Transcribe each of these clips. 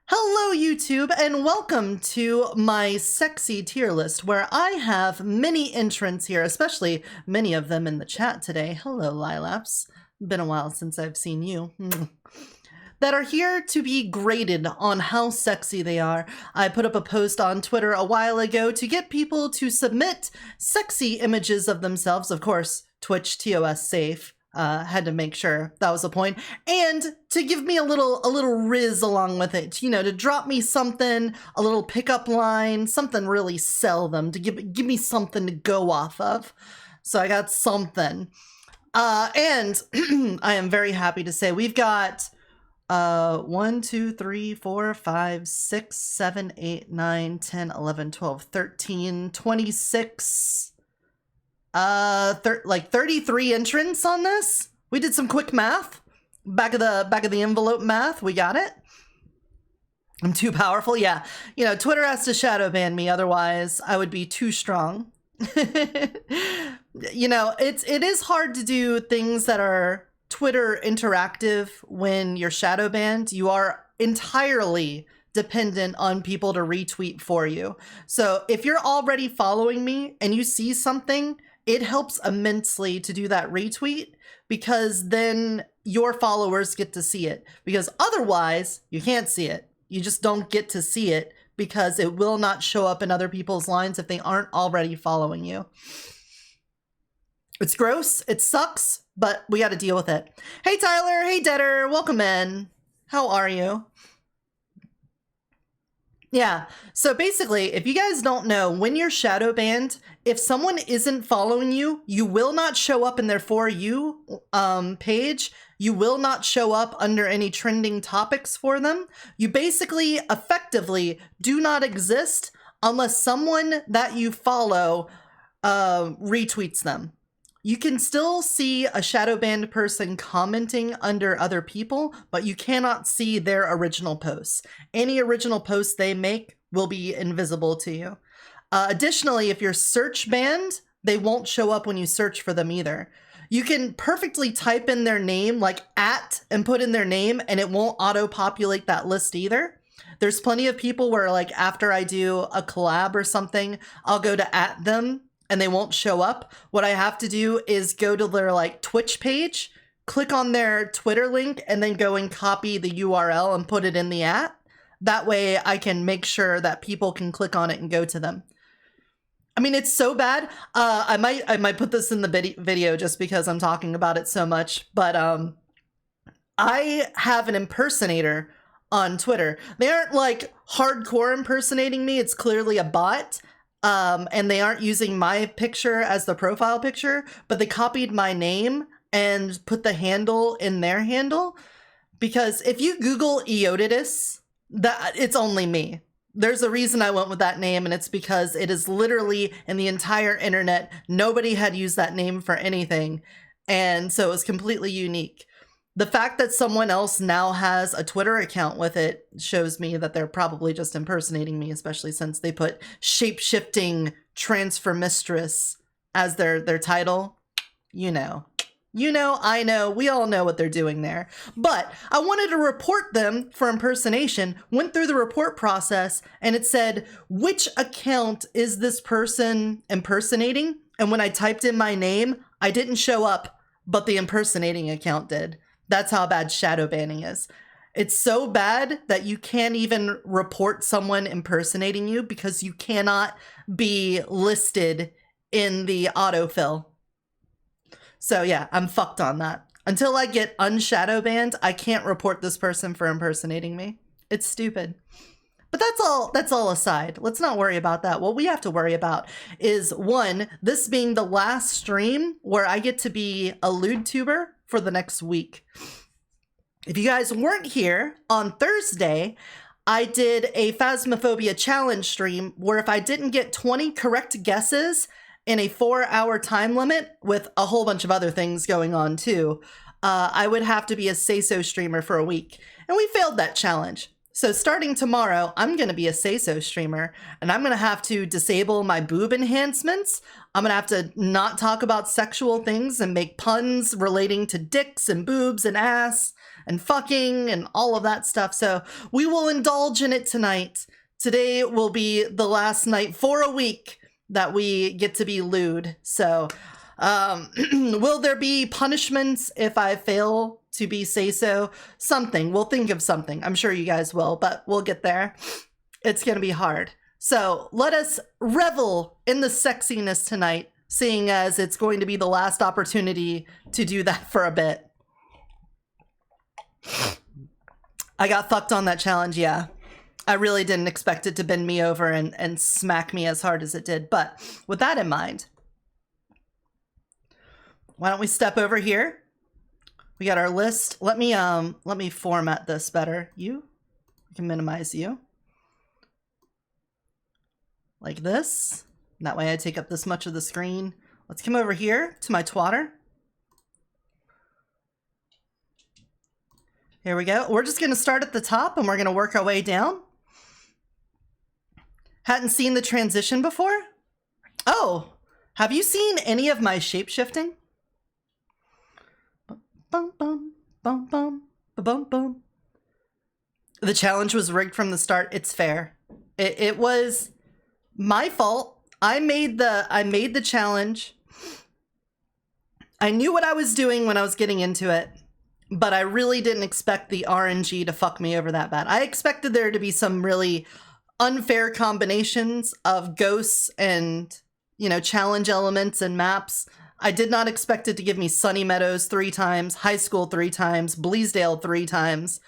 Hello YouTube and welcome to my sexy tier list where I have many entrants here, especially many of them in the chat today. Hello Lilaps, been a while since I've seen you. That are here to be graded on how sexy they are. I put up a post on Twitter a while ago to get people to submit sexy images of themselves, of course, Twitch TOS safe. Had to make sure that was the point, and to give me a little riz along with it, you know, to drop me something, a little pickup line, something really sell them, to give me something to go off of. So I got something, and I am very happy to say we've got 1, 2, 3, 4, 5, 6, 7, 8, 9, 10, 11, 12, 13, 26. Like 33 entrants on this. We did some quick math. Back of the envelope math. We got it. I'm too powerful. Yeah. You know, Twitter has to shadow ban me, otherwise I would be too strong. You know, it is hard to do things that are Twitter interactive when you're shadow banned. You are entirely dependent on people to retweet for you. So if you're already following me and you see something, it helps immensely to do that retweet, because then your followers get to see it, because otherwise you can't see it. You just don't get to see it because it will not show up in other people's lines if they aren't already following you. It's gross, it sucks, but we got to deal with it. Hey Tyler, hey Deader, welcome in. How are you? Yeah, so basically, if you guys don't know, when you're shadow banned, if someone isn't following you, you will not show up in their For You page. You will not show up under any trending topics for them. You basically, effectively, do not exist unless someone that you follow retweets them. You can still see a shadow banned person commenting under other people, but you cannot see their original posts. Any original posts they make will be invisible to you. Additionally, if you're search banned, they won't show up when you search for them either. You can perfectly type in their name, like @ and put in their name, and it won't auto-populate that list either. There's plenty of people where, like, after I do a collab or something, I'll go to @ them, and they won't show up. What I have to do is go to their like Twitch page, click on their Twitter link, and then go and copy the URL and put it in the @ That way I can make sure that people can click on it and go to them. I mean, it's so bad. I might put this in the video just because I'm talking about it so much, but I have an impersonator on Twitter. They aren't like hardcore impersonating me. It's clearly a bot. And they aren't using my picture as the profile picture, but they copied my name and put the handle in their handle. Because if you Google Eotidiss, it's only me. There's a reason I went with that name, and it's because it is literally in the entire internet. Nobody had used that name for anything, and so it's completely unique. The fact that someone else now has a Twitter account with it shows me that they're probably just impersonating me, especially since they put Shapeshifting Transformistress as their title. You know, I know, we all know what they're doing there. But I wanted to report them for impersonation, went through the report process, and it said, which account is this person impersonating? And when I typed in my name, I didn't show up, but the impersonating account did. That's how bad shadow banning is. It's so bad that you can't even report someone impersonating you because you cannot be listed in the autofill. So yeah, I'm fucked on that. Until I get unshadow banned, I can't report this person for impersonating me. It's stupid. But that's all aside. Let's not worry about that. What we have to worry about is, one, this being the last stream where I get to be a Vtuber for the next week. If you guys weren't here, on Thursday, I did a Phasmophobia challenge stream where if I didn't get 20 correct guesses in a 4-hour time limit, with a whole bunch of other things going on too, I would have to be a say-so streamer for a week. And we failed that challenge. So starting tomorrow, I'm going to be a say-so streamer, and I'm going to have to disable my boob enhancements. I'm going to have to not talk about sexual things and make puns relating to dicks and boobs and ass and fucking and all of that stuff. So we will indulge in it tonight. Today will be the last night for a week that we get to be lewd. So will there be punishments if I fail to be say-so? Something. We'll think of something. I'm sure you guys will, but we'll get there. It's going to be hard. So let us revel in the sexiness tonight, seeing as it's going to be the last opportunity to do that for a bit. I got fucked on that challenge, yeah. I really didn't expect it to bend me over and smack me as hard as it did. But with that in mind, why don't we step over here? We got our list. Let me format this better. We can minimize you. Like this. That way I take up this much of the screen. Let's come over here to my twatter. Here we go. We're just going to start at the top and we're going to work our way down. Hadn't seen the transition before? Oh, have you seen any of my shape-shifting? Bum, bum, bum, bum, bum, bum. The challenge was rigged from the start. It's fair. It was my fault. I made the challenge. I knew what I was doing when I was getting into it, but I really didn't expect the RNG to fuck me over that bad. I expected there to be some really unfair combinations of ghosts and, you know, challenge elements and maps. I did not expect it to give me Sunny Meadows 3 times, High School 3 times, Bleasdale 3 times,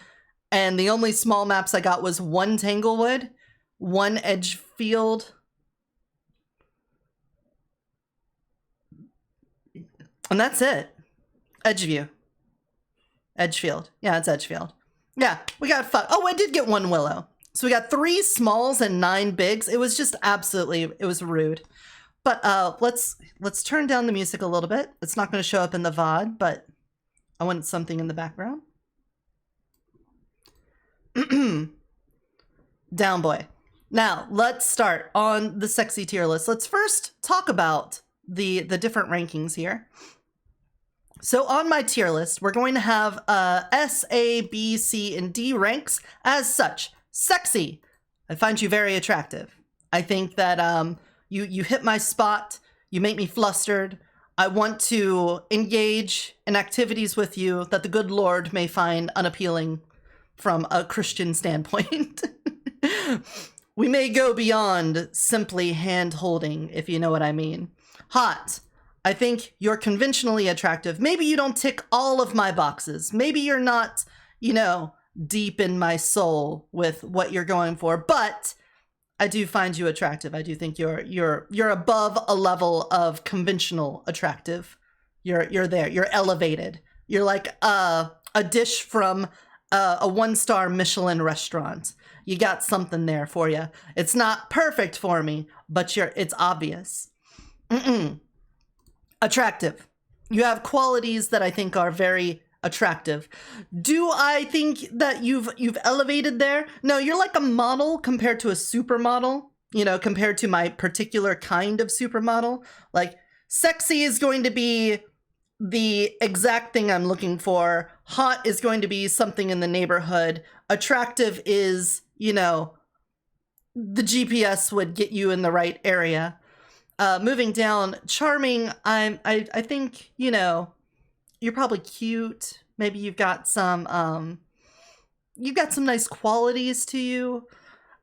and the only small maps I got was 1 Tanglewood, 1 Edgefield, and that's it. Edgefield. Yeah, it's Edgefield. Yeah, we got oh, I did get 1 Willow. So we got 3 smalls and 9 bigs. It was just absolutely, it was rude. But let's turn down the music a little bit. It's not going to show up in the VOD, but I wanted something in the background. Down boy. Now, let's start on the sexy tier list. Let's first talk about the different rankings here. So on my tier list, we're going to have S, A, B, C, and D ranks as such. Sexy. I find you very attractive. I think that you hit my spot. You make me flustered. I want to engage in activities with you that the good Lord may find unappealing from a Christian standpoint. We may go beyond simply hand-holding, if you know what I mean. Hot. I think you're conventionally attractive. Maybe you don't tick all of my boxes. Maybe you're not, you know, deep in my soul with what you're going for, but I do find you attractive. I do think you're above a level of conventional attractive. You're there. You're elevated. You're like a dish from a 1-star Michelin restaurant. You got something there for you. It's not perfect for me, but it's obvious. Attractive. You have qualities that I think are very attractive. Do I think that you've elevated there? No, you're like a model compared to a supermodel, you know, compared to my particular kind of supermodel. Like, sexy is going to be the exact thing I'm looking for. Hot is going to be something in the neighborhood. Attractive is, you know, the GPS would get you in the right area. Moving down, charming, I think, you know, you're probably cute. Maybe you've got some nice qualities to you.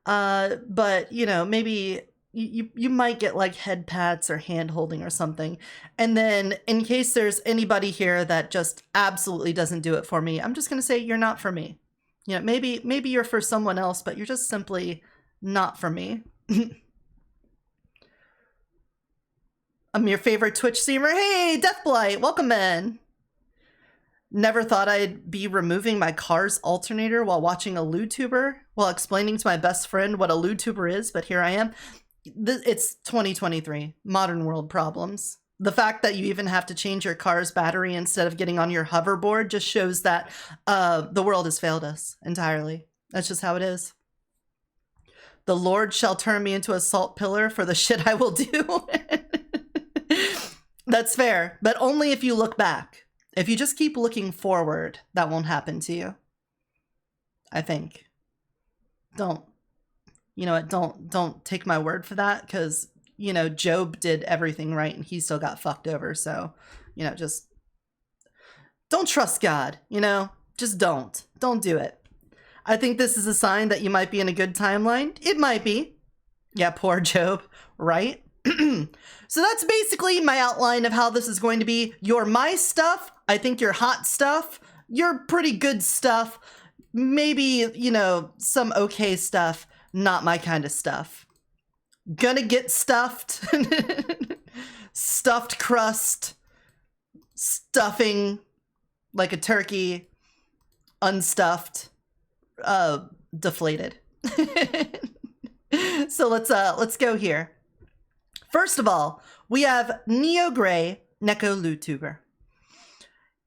But, you know, maybe you might get like head pats or hand holding or something. And then in case there's anybody here that just absolutely doesn't do it for me, I'm just going to say you're not for me. You know, maybe you're for someone else, but you're just simply not for me. I'm your favorite Twitch streamer. Hey, Deathblight, welcome in. Never thought I'd be removing my car's alternator while watching a Vtuber, while explaining to my best friend what a Vtuber is, but here I am. It's 2023, modern world problems. The fact that you even have to change your car's battery instead of getting on your hoverboard just shows that the world has failed us entirely. That's just how it is. The Lord shall turn me into a salt pillar for the shit I will do. That's fair, but only if you look back. If you just keep looking forward, that won't happen to you. I think. Don't, you know what, don't take my word for that, because, you know, Job did everything right and he still got fucked over. So, you know, just don't trust God, you know? Just don't. Don't do it. I think this is a sign that you might be in a good timeline. It might be. Yeah, poor Job, right? So that's basically my outline of how this is going to be. You're my stuff. I think you're hot stuff. You're pretty good stuff. Maybe, you know, some okay stuff. Not my kind of stuff. Gonna get stuffed. Stuffed crust. Stuffing like a turkey. Unstuffed. Deflated. So let's go here. First of all, we have Neo Gray Neko Vtuber.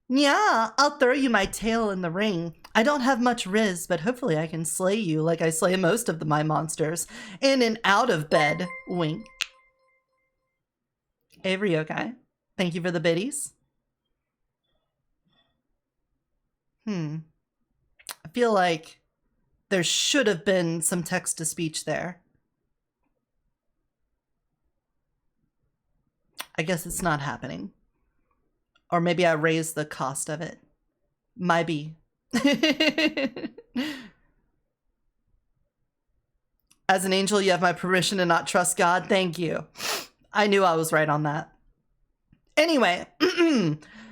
Yeah, I'll throw you my tail in the ring. I don't have much riz, but hopefully I can slay you like I slay most of my monsters. In an out of bed wink. Avery, okay. Thank you for the biddies. I feel like there should have been some text to speech there. I guess it's not happening. Or maybe I raised the cost of it. Might be. As an angel, you have my permission to not trust God. Thank you. I knew I was right on that. Anyway,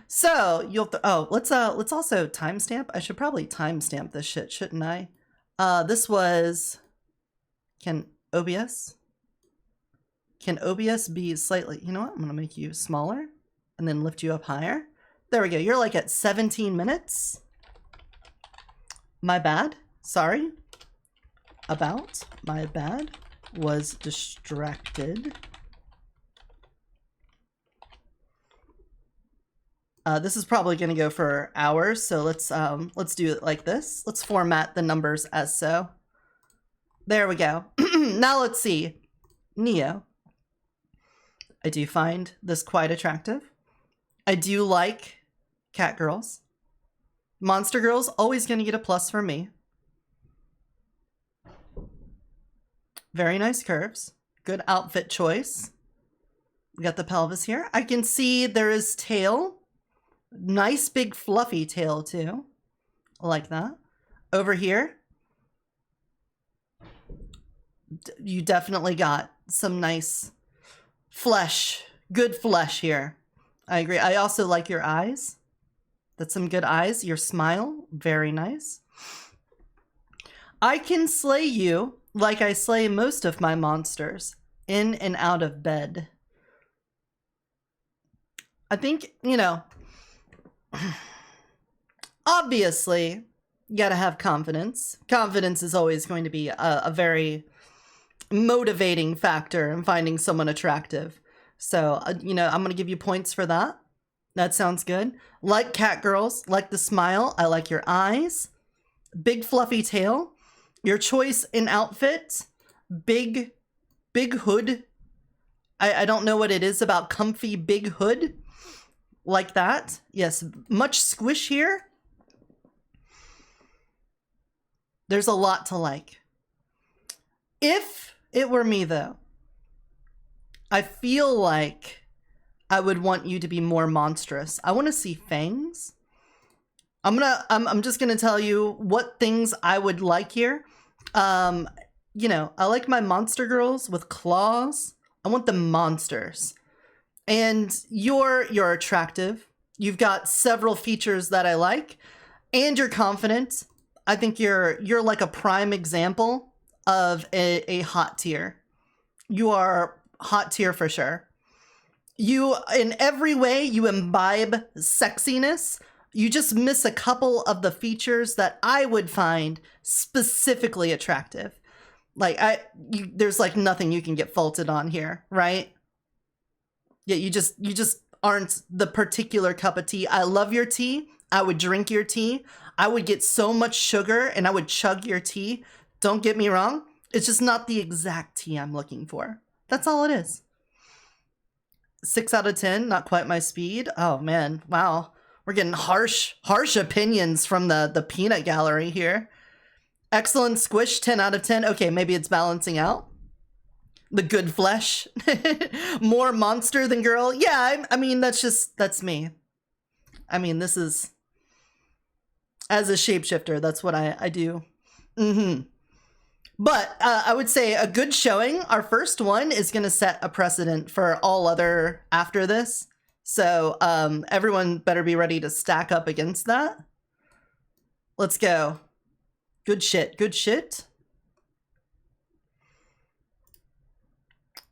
so you'll let's also timestamp. I should probably timestamp this shit, shouldn't I? This was, can OBS be slightly, you know what? I'm gonna make you smaller and then lift you up higher. There we go. You're like at 17 minutes. My bad. Sorry. My bad. Was distracted. This is probably going to go for hours, so let's do it like this. Let's format the numbers as so. There we go. Now let's see. Neo. I do find this quite attractive. I do like cat girls. Monster girls, always going to get a plus for me. Very nice curves. Good outfit choice. We got the pelvis here. I can see there is tail. Nice big fluffy tail too. I like that. Over here, you definitely got some nice flesh. Good flesh here. I agree. I also like your eyes. That's some good eyes. Your smile, very nice. I can slay you like I slay most of my monsters, in and out of bed. I think, you know, obviously, you gotta have confidence. Confidence is always going to be a very motivating factor in finding someone attractive. So, you know, I'm gonna give you points for that. That sounds good. Like cat girls, like the smile. I like your eyes. Big fluffy tail. Your choice in outfit. Big hood. I don't know what it is about comfy big hood. Like that. Yes, much squish here. There's a lot to like. If it were me, though, I feel like I would want you to be more monstrous. I want to see fangs. I'm just gonna tell you what things I would like here. You know, I like my monster girls with claws. I want them monsters. And you're attractive. You've got several features that I like, and you're confident. I think you're like a prime example of a hot tier. You are hot tier for sure. You, in every way, you imbibe sexiness. You just miss a couple of the features that I would find specifically attractive. Like there's like nothing you can get faulted on here, right? Yeah, you just aren't the particular cup of tea. I love your tea. I would drink your tea. I would get so much sugar and I would chug your tea. Don't get me wrong. It's just not the exact tea I'm looking for. That's all it is. 6 out of 10, not quite my speed. Oh man, wow. We're getting harsh opinions from the peanut gallery here. Excellent squish, 10 out of 10. Okay, maybe it's balancing out. The good flesh. More monster than girl. Yeah, I mean, that's me. I mean, this is, as a shapeshifter, that's what I do. But I would say a good showing. Our first one is going to set a precedent for all other after this. So everyone better be ready to stack up against that. Let's go. Good shit. Good shit.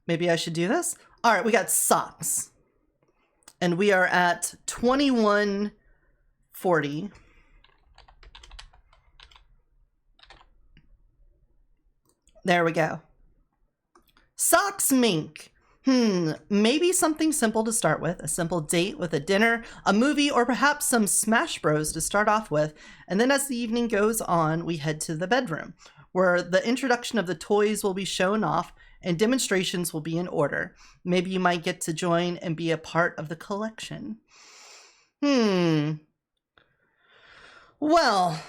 Maybe I should do this. All right, we got socks. And we are at 2140. There we go. Socks mink. Maybe something simple to start with. A simple date with a dinner, a movie, or perhaps some Smash Bros to start off with. And then as the evening goes on, we head to the bedroom, where the introduction of the toys will be shown off and demonstrations will be in order. Maybe you might get to join and be a part of the collection. Well,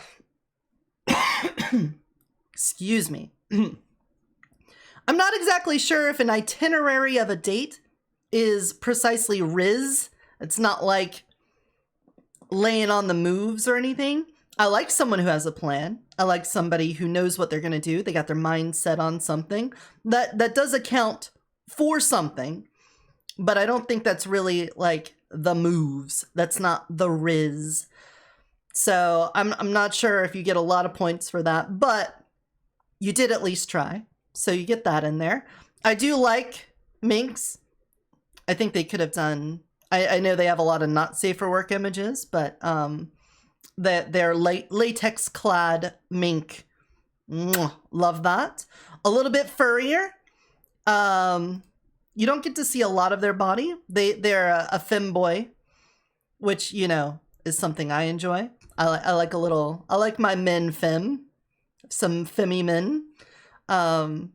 excuse me. I'm not exactly sure if an itinerary of a date is precisely Riz. It's not like laying on the moves or anything. I like someone who has a plan. I like somebody who knows what they're going to do. They got their mind set on something. That does account for something, but I don't think that's really like the moves. That's not the Riz. So I'm not sure if you get a lot of points for that, but you did at least try. So you get that in there. I do like minks. I think they could have done, I know they have a lot of not safe for work images, but they're latex clad mink. Love that. A little bit furrier. You don't get to see a lot of their body. They're a femboy, which, you know, is something I enjoy. I like my men femme. Some femmy men. So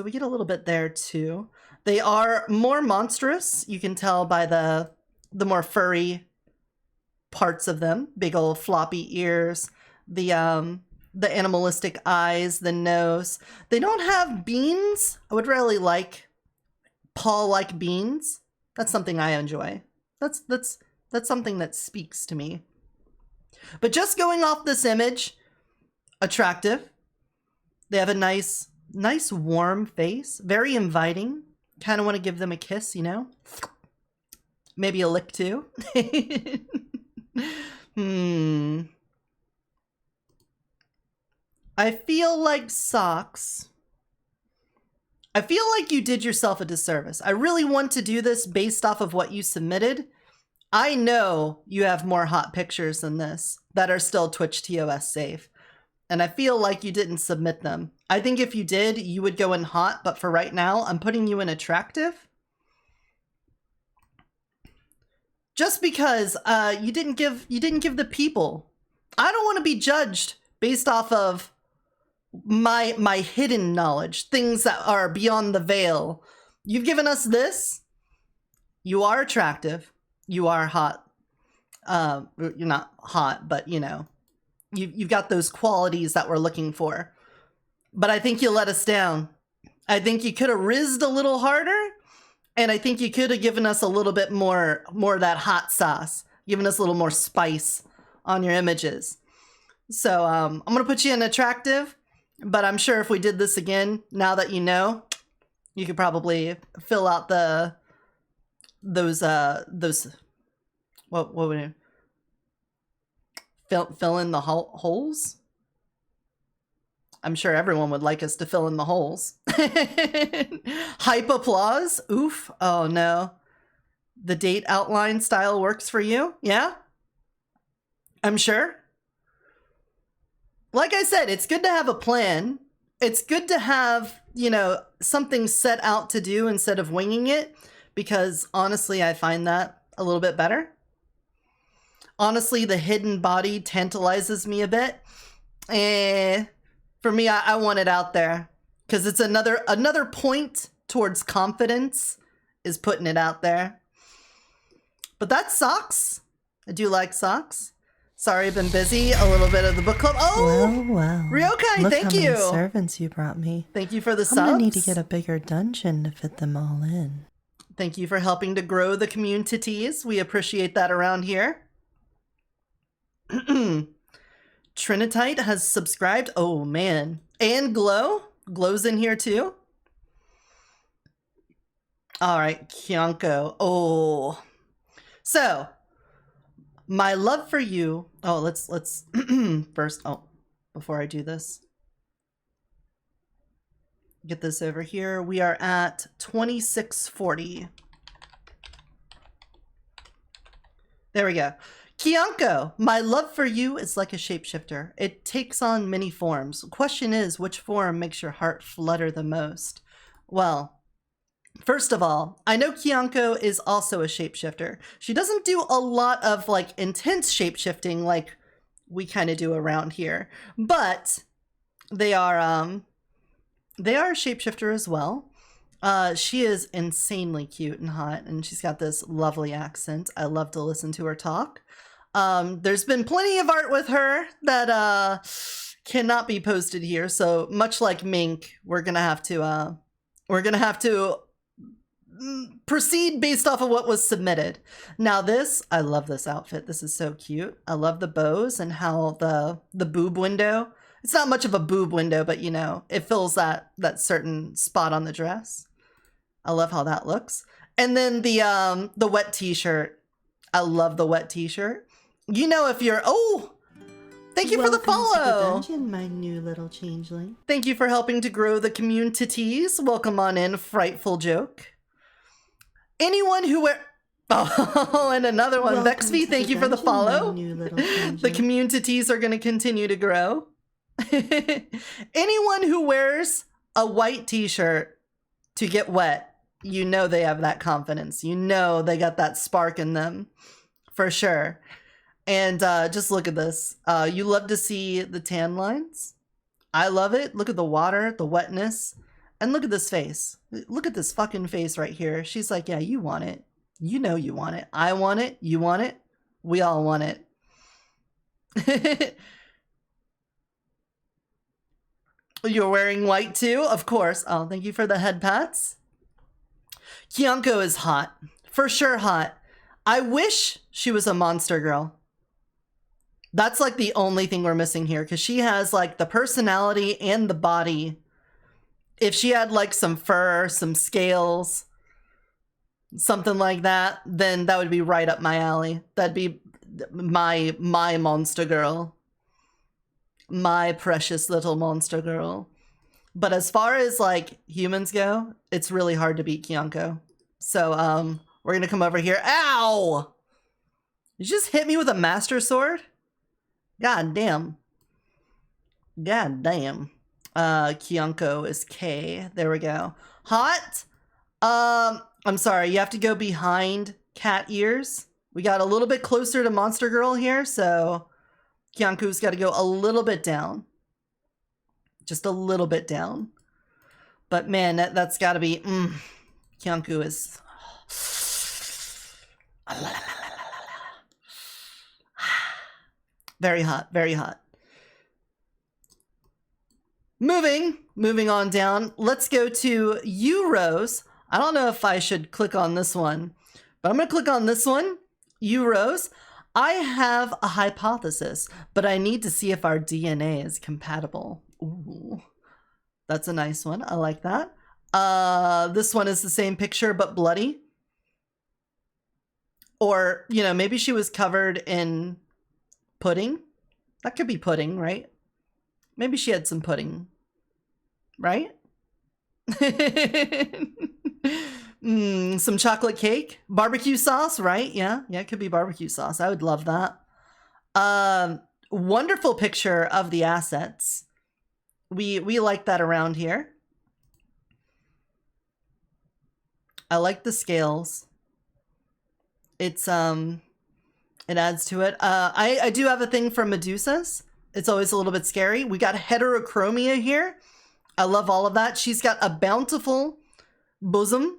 we get a little bit there too. They are more monstrous. You can tell by the more furry parts of them. Big old floppy ears, the animalistic eyes, the nose. They don't have beans. I would really like paw-like beans. That's something I enjoy. That's something that speaks to me. But just going off this image, attractive. They have a nice warm face, very inviting. Kind of want to give them a kiss, you know? Maybe a lick too. I feel like socks. I feel like you did yourself a disservice. I really want to do this based off of what you submitted. I know you have more hot pictures than this that are still Twitch TOS safe. And I feel like you didn't submit them. I think if you did, you would go in hot, but for right now, I'm putting you in attractive. Just because you didn't give the people. I don't want to be judged based off of my hidden knowledge, things that are beyond the veil. You've given us this. You are attractive. You are hot. You're not hot, but you know. You've got those qualities that we're looking for. But I think you let us down. I think you could have rizzed a little harder. And I think you could have given us a little bit more of that hot sauce. Given us a little more spice on your images. So I'm going to put you in attractive. But I'm sure if we did this again, now that you know, you could probably fill out those what would it? Fill in the holes? I'm sure everyone would like us to fill in the holes. Hype applause? Oof. Oh no. The date outline style works for you? Yeah? I'm sure. Like I said, it's good to have a plan. It's good to have, you know, something set out to do instead of winging it. Because honestly, I find that a little bit better. Honestly, the hidden body tantalizes me a bit. For me, I want it out there. Because it's another point towards confidence is putting it out there. But that socks. I do like socks. Sorry, I've been busy. A little bit of the book club. Oh, well. Ryokai, Look thank how you. many servants you brought me. Thank you for the I'm subs. gonna need to get a bigger dungeon to fit them all in. Thank you for helping to grow the communities. We appreciate that around here. Trinitite has subscribed. Oh, man. And Glow. Glow's in here, too. All right, Kyonko. Oh. So, my love for you. Oh, let's first. Oh, before I do this, get this over here. We are at 2640. There we go. Kyonko, my love for you is like a shapeshifter. It takes on many forms. Question is, which form makes your heart flutter the most? Well, first of all, I know Kyonko is also a shapeshifter. She doesn't do a lot of like intense shapeshifting like we kind of do around here, but they are a shapeshifter as well. She is insanely cute and hot, and she's got this lovely accent. I love to listen to her talk. There's been plenty of art with her that cannot be posted here, so much like Mink, we're gonna have to proceed based off of what was submitted. Now this, I love this outfit. This is so cute. I love the bows and how the boob window, it's not much of a boob window, but you know, it fills that certain spot on the dress. I love how that looks. And then the wet t-shirt. I love the wet t-shirt. You know, if you're, oh, thank you for the follow. Welcome to the dungeon, my new little changeling. Thank you for helping to grow the communities. Welcome on in, Frightful Joke. Anyone who wear... Oh, and another one. Vexv, thank you for the follow. The communities are going to continue to grow. Anyone who wears a white t-shirt to get wet, you know they have that confidence. You know they got that spark in them. For sure. And just look at this. You love to see the tan lines. I love it. Look at the water, the wetness. And look at this face. Look at this fucking face right here. She's like, yeah, you want it. You know you want it. I want it. You want it. We all want it. You're wearing white too? Of course. Oh, thank you for the head pats. Kyonko is hot. For sure hot. I wish she was a monster girl. That's like the only thing we're missing here, because she has like the personality and the body. If she had like some fur, some scales, something like that, then that would be right up my alley. That'd be my monster girl. My precious little monster girl. But as far as like humans go, it's really hard to beat Kyonko. So we're gonna come over here. Ow! You just hit me with a master sword? God damn. God damn. Kyonko is K. There we go. Hot. I'm sorry, you have to go behind cat ears. We got a little bit closer to Monster Girl here, so Kyonko's got to go a little bit down. Just a little bit down. But man, that's got to be... Kyonko is... Very hot, very hot. Moving on down. Let's go to you, Rose. I don't know if I should click on this one, but I'm going to click on this one. You, Rose. I have a hypothesis, but I need to see if our DNA is compatible. Ooh, that's a nice one. I like that. This one is the same picture, but bloody. Or, you know, maybe she was covered in pudding. That could be pudding, right? Maybe she had some pudding, right? Some chocolate cake, barbecue sauce, right? Yeah, it could be barbecue sauce. I would love that. Wonderful picture of the assets. We like that around here. I like the scales. It's it adds to it. I do have a thing for Medusas. It's always a little bit scary. We got heterochromia here. I love all of that. She's got a bountiful bosom.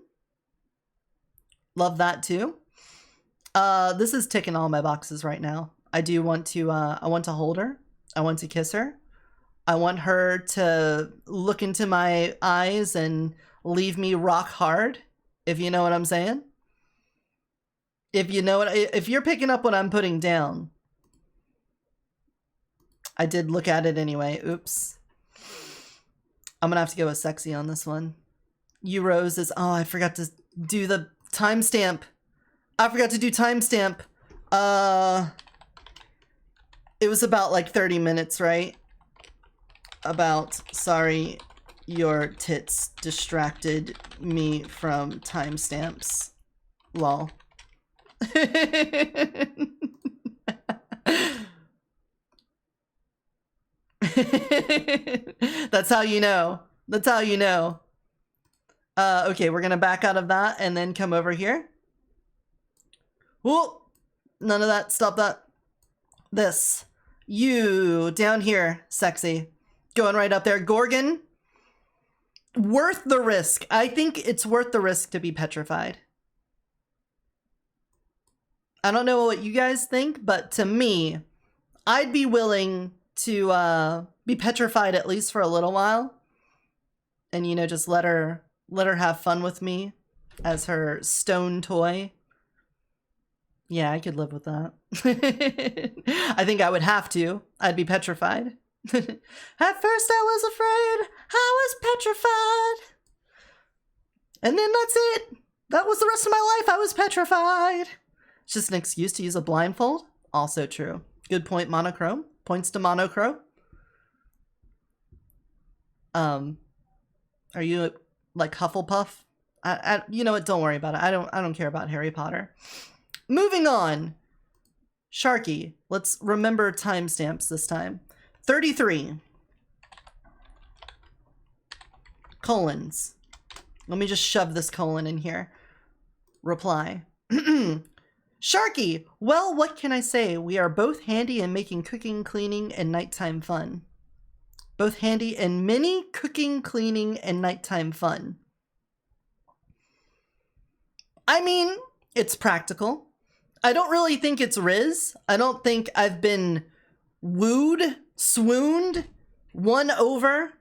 Love that too. This is ticking all my boxes right now. I do want to, I want to hold her. I want to kiss her. I want her to look into my eyes and leave me rock hard, if you know what I'm saying. If you know what, if you're picking up what I'm putting down. I did look at it anyway. Oops. I'm gonna have to go with sexy on this one. Euros is, oh, I forgot to do the timestamp. I forgot to do timestamp. It was about like 30 minutes, right? About, sorry, your tits distracted me from timestamps. Lol. That's how you know. That's how you know. Okay, we're gonna back out of that and then come over here. Whoa! None of that. Stop that. This. You down here, sexy. Going right up there. Gorgon. Worth the risk. I think it's worth the risk to be petrified. I don't know what you guys think, but to me, I'd be willing to be petrified at least for a little while. And, you know, just let her have fun with me as her stone toy. Yeah, I could live with that. I think I would have to. I'd be petrified. At first I was afraid. I was petrified. And then that's it. That was the rest of my life. I was petrified. It's just an excuse to use a blindfold. Also true. Good point, monochrome. Points to monochrome. Are you like Hufflepuff? You know what? Don't worry about it. I don't care about Harry Potter. Moving on. Sharky. Let's remember timestamps this time. 33. Colons. Let me just shove this colon in here. Reply. Sharky. Well, what can I say? We are both handy in making cooking, cleaning, and nighttime fun. Both handy in mini cooking, cleaning, and nighttime fun. I mean, it's practical. I don't really think it's Riz. I don't think I've been wooed, swooned, won over.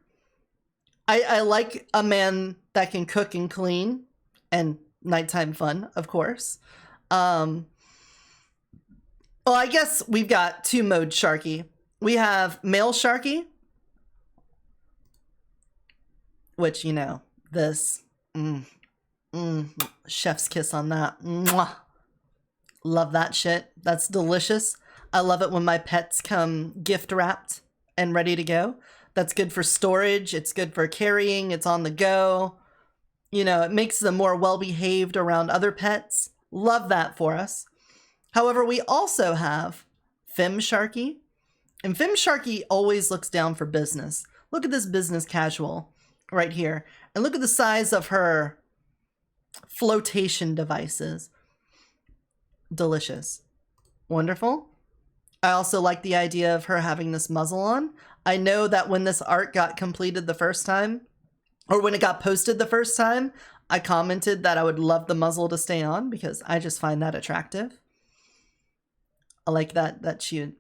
I like a man that can cook and clean and nighttime fun, of course. Well, I guess we've got two modes Sharky. We have male Sharky, which, you know, this chef's kiss on that. Mwah. Love that shit. That's delicious. I love it when my pets come gift wrapped and ready to go. That's good for storage. It's good for carrying. It's on the go. You know, it makes them more well-behaved around other pets. Love that for us. However, we also have Fem Sharky. And Fem Sharky always looks down for business. Look at this business casual right here. And look at the size of her flotation devices. Delicious. Wonderful. I also like the idea of her having this muzzle on. I know that when this art got completed the first time, or when it got posted the first time, I commented that I would love the muzzle to stay on because I just find that attractive. I like that she,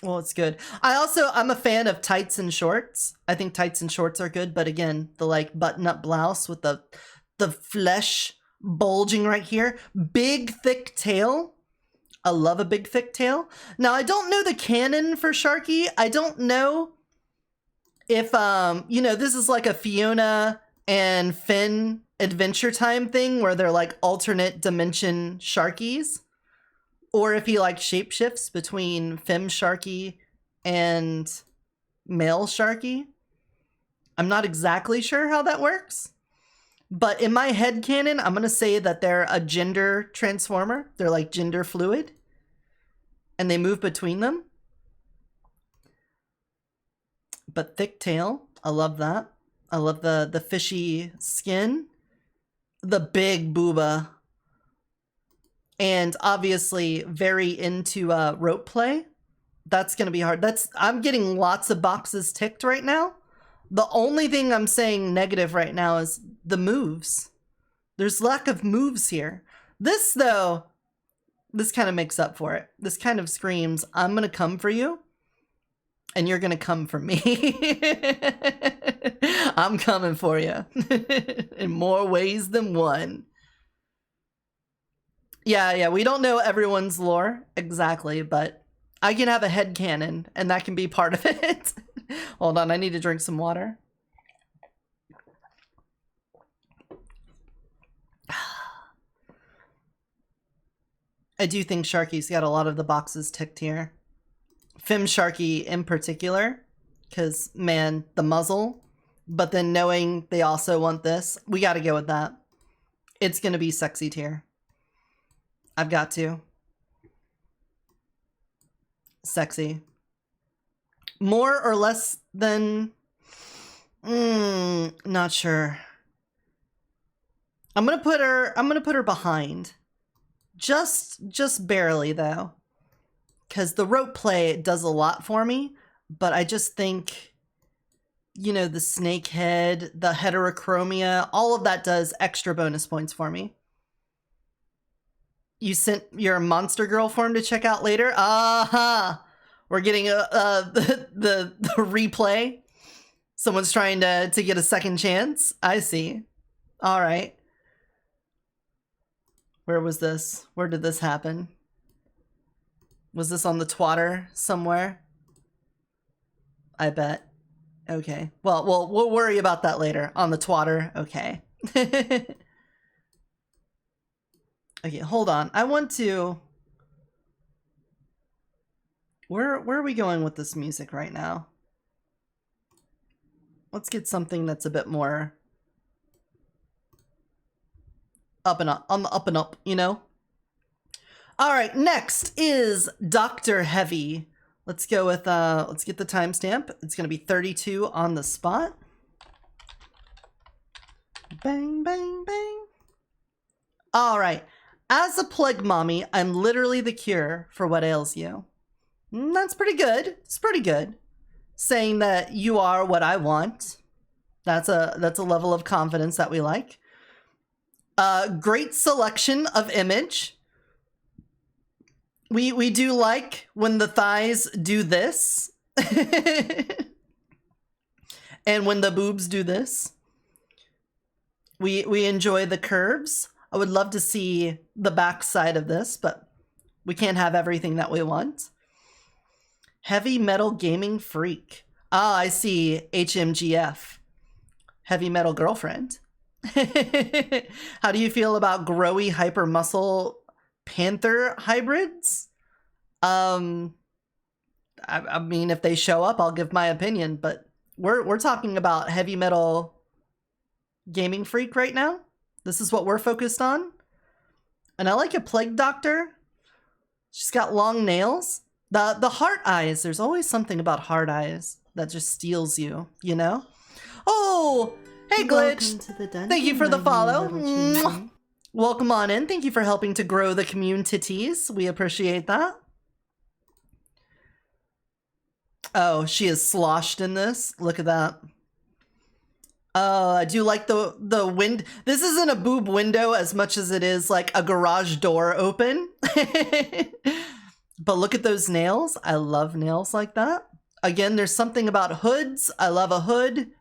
well, it's good. I'm a fan of tights and shorts. I think tights and shorts are good, but again, the like button-up blouse with the flesh bulging right here. Big, thick tail. I love a big, thick tail. Now, I don't know the canon for Sharky. I don't know if, you know, this is like a Fiona and Finn Adventure Time thing where they're like alternate dimension Sharkies. Or if he like shapeshifts between Fem Sharky and male Sharky. I'm not exactly sure how that works. But in my headcanon, I'm going to say that they're a gender transformer. They're like gender fluid. And they move between them. But thick tail. I love that. I love the fishy skin. The big booba. And obviously very into rope play. That's going to be hard. I'm getting lots of boxes ticked right now. The only thing I'm saying negative right now is the moves. There's lack of moves here. This, though, this kind of makes up for it. This kind of screams, I'm gonna come for you, and you're gonna come for me. I'm coming for you in more ways than one. Yeah, we don't know everyone's lore exactly, but I can have a headcanon, and that can be part of it. Hold on, I need to drink some water. I do think Sharky's got a lot of the boxes ticked here. Fem Sharky in particular, because, man, the muzzle. But then knowing they also want this, we got to go with that. It's going to be sexy tier. I've got to. Sexy. More or less than... not sure. I'm gonna put her behind. Just barely, though. Because the rope play does a lot for me, but I just think, you know, the snake head, the heterochromia, all of that does extra bonus points for me. You sent your monster girl form to check out later? Aha! We're getting the replay. Someone's trying to get a second chance. I see. All right. Where was this? Where did this happen? Was this on the twatter somewhere? I bet. Okay. Well, we'll worry about that later. On the twatter. Okay. Okay, hold on. I want to... Where are we going with this music right now? Let's get something that's a bit more up and up, on the up and up, you know? All right, next is Dr. Heavy. Let's go with, let's get the timestamp. It's going to be 32 on the spot. Bang, bang, bang. All right. As a plague mommy, I'm literally the cure for what ails you. That's pretty good. It's pretty good. Saying that you are what I want. That's a level of confidence that we like. Great selection of image. We do like when the thighs do this. And when the boobs do this. We enjoy the curves. I would love to see the back side of this, but we can't have everything that we want. Heavy metal gaming freak. Ah, I see. HMGF. Heavy metal girlfriend. How do you feel about growy hyper muscle panther hybrids? I mean, if they show up, I'll give my opinion, but we're talking about heavy metal gaming freak right now. This is what we're focused on. And I like a plague doctor. She's got long nails. The heart eyes. There's always something about heart eyes that just steals you, you know? Oh, hey Glitch. Thank you for the follow. Welcome on in. Thank you for helping to grow the communities. We appreciate that. Oh, she is sloshed in this. Look at that. I do like the wind. This isn't a boob window as much as it is like a garage door open. But look at those nails. I love nails like that. Again, there's something about hoods. I love a hood.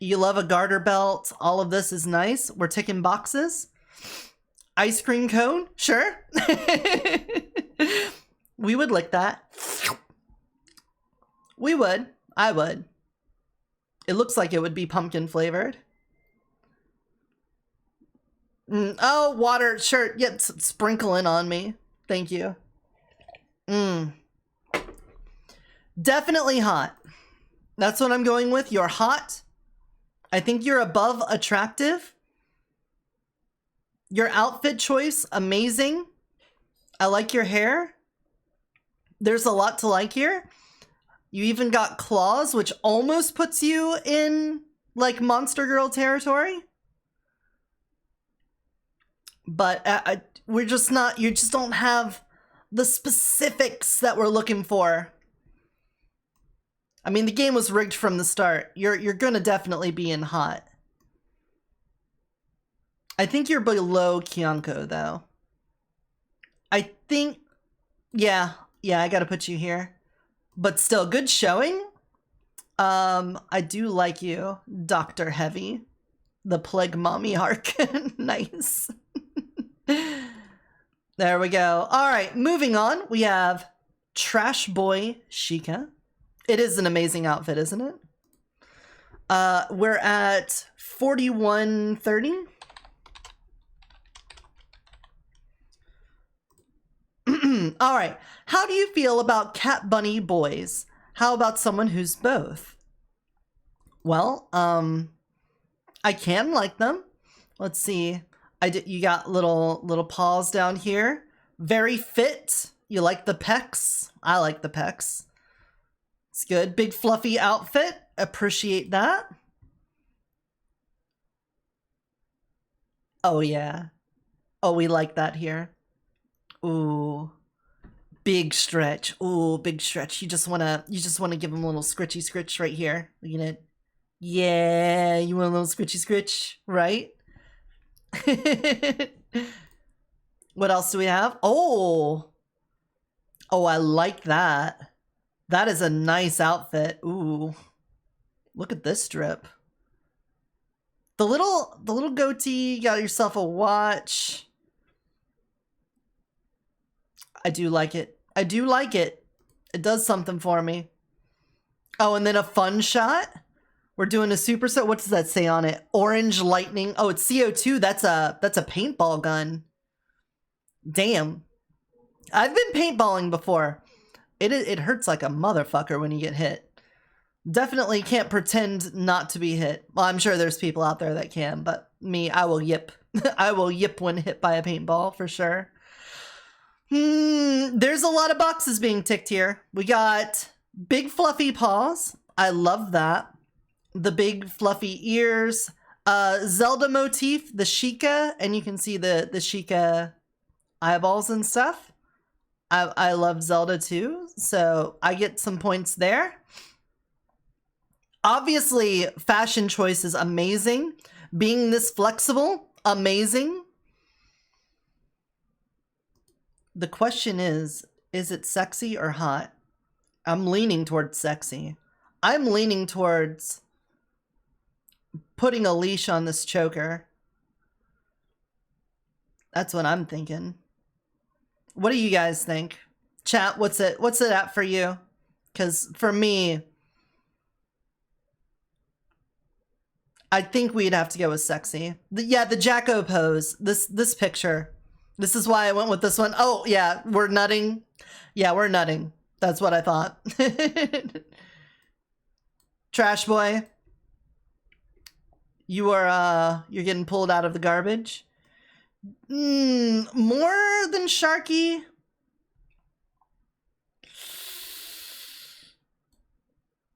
You love a garter belt. All of this is nice. We're ticking boxes. Ice cream cone? Sure. We would lick that. We would. I would. It looks like it would be pumpkin flavored. Oh, water. Sure. Yeah, sprinkling on me. Thank you. Definitely hot. That's what I'm going with. You're hot. I think you're above attractive. Your outfit choice, amazing. I like your hair. There's a lot to like here. You even got claws, which almost puts you in, like, monster girl territory. But we're just not, you just don't have the specifics that we're looking for. I mean, the game was rigged from the start. You're gonna definitely be in hot. I think you're below Kyonko, though. I think, yeah, I gotta put you here. But still, good showing. I do like you, Dr. Heavy. The Plague Mommy arc. Nice. There we go. All right, moving on. We have Trash Boy Sheikah. It is an amazing outfit, isn't it? We're at 4130. All right. How do you feel about Cat Bunny boys? How about someone who's both? Well, I can like them. Let's see. You got little paws down here. Very fit. You like the pecs? I like the pecs. It's good. Big fluffy outfit. Appreciate that. Oh yeah. Oh, we like that here. Ooh. Big stretch. Ooh, big stretch. You just wanna give him a little scritchy scritch right here. Look at it. Yeah, you want a little scritchy scritch, right? What else do we have? Oh, I like that. That is a nice outfit. Ooh, look at this drip. The little goatee. You got yourself a watch. I do like it. I do like it. It does something for me. Oh, and then a fun shot. We're doing a super set. What does that say on it? Orange lightning. Oh, it's CO2. That's a paintball gun. Damn. I've been paintballing before. It hurts like a motherfucker when you get hit. Definitely can't pretend not to be hit. Well, I'm sure there's people out there that can, but me, I will yip. I will yip when hit by a paintball for sure. There's a lot of boxes being ticked here. We got big fluffy paws. I love that. The big fluffy ears. Zelda motif, the Sheikah, and you can see the Sheikah eyeballs and stuff. I love Zelda too, so I get some points there. Obviously, fashion choice is amazing. Being this flexible, amazing. The question is it sexy or hot? I'm leaning towards sexy. I'm leaning towards putting a leash on this choker. That's what I'm thinking. What do you guys think? Chat, what's it at for you? Because for me, I think we'd have to go with sexy. The Jacko pose. This picture. This is why I went with this one. Oh, yeah, we're nutting. Yeah, we're nutting. That's what I thought. Trash boy. You're getting pulled out of the garbage. More than Sharky.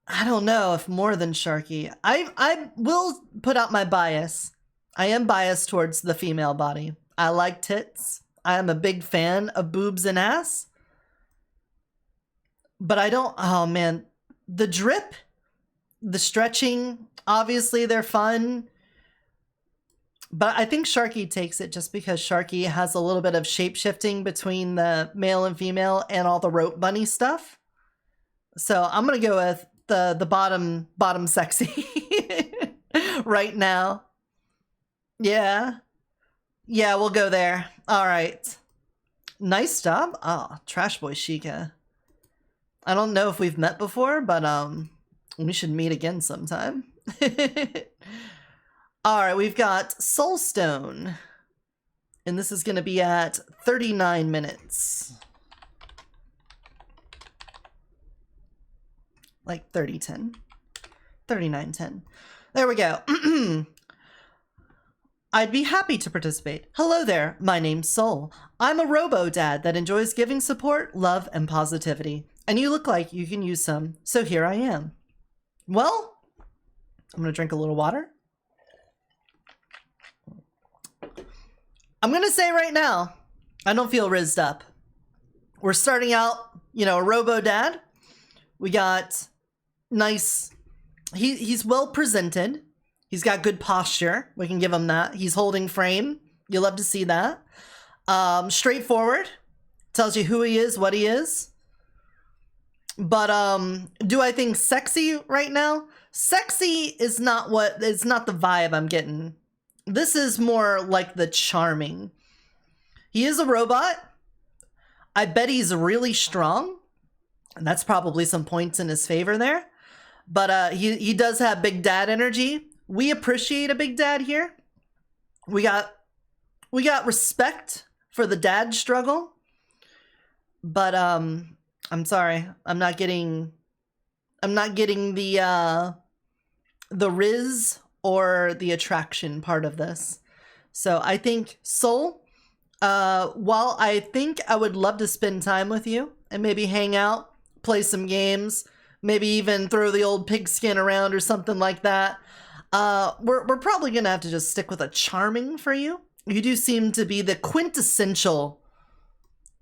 I don't know if more than Sharky. I will put out my bias. I am biased towards the female body. I like tits. I am a big fan of boobs and ass. But I don't, oh man, the drip, the stretching, obviously they're fun. But I think Sharky takes it just because Sharky has a little bit of shape-shifting between the male and female and all the rope bunny stuff. So I'm going to go with the bottom sexy right now. Yeah. Yeah, we'll go there. All right. Nice job. Oh, Trash Boy Sheikah. I don't know if we've met before, but we should meet again sometime. All right, we've got Soulstone. And this is going to be at 39 minutes. Like 30:10. 39:10. There we go. I'd be happy to participate. Hello there, my name's Soul. I'm a robo-dad that enjoys giving support, love, and positivity. And you look like you can use some, so here I am. Well, I'm going to drink a little water. I'm going to say right now, I don't feel rizzed up. We're starting out, a robo-dad. We got nice, he's well presented. He's got good posture. We can give him that. He's holding frame. You love to see that. Straightforward. Tells you who he is, what he is. But do I think sexy right now? Sexy is not the vibe I'm getting. This is more like the charming. He is a robot. I bet he's really strong. And that's probably some points in his favor there. But he does have big dad energy. We appreciate a big dad here. We got respect for the dad struggle. But I'm sorry. I'm not getting the riz or the attraction part of this. So I think Soul, while I think I would love to spend time with you and maybe hang out, play some games, maybe even throw the old pigskin around or something like that, we're probably gonna have to just stick with a charming for you. You do seem to be the quintessential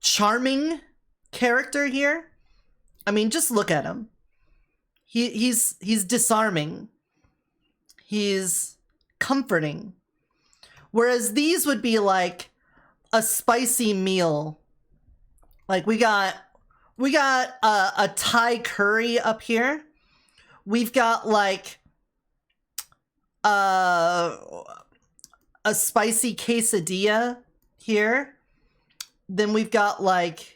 charming character here. I mean, just look at him. He's disarming. He's comforting. Whereas these would be like a spicy meal. Like we got a Thai curry up here. We've got like a spicy quesadilla here. Then we've got like,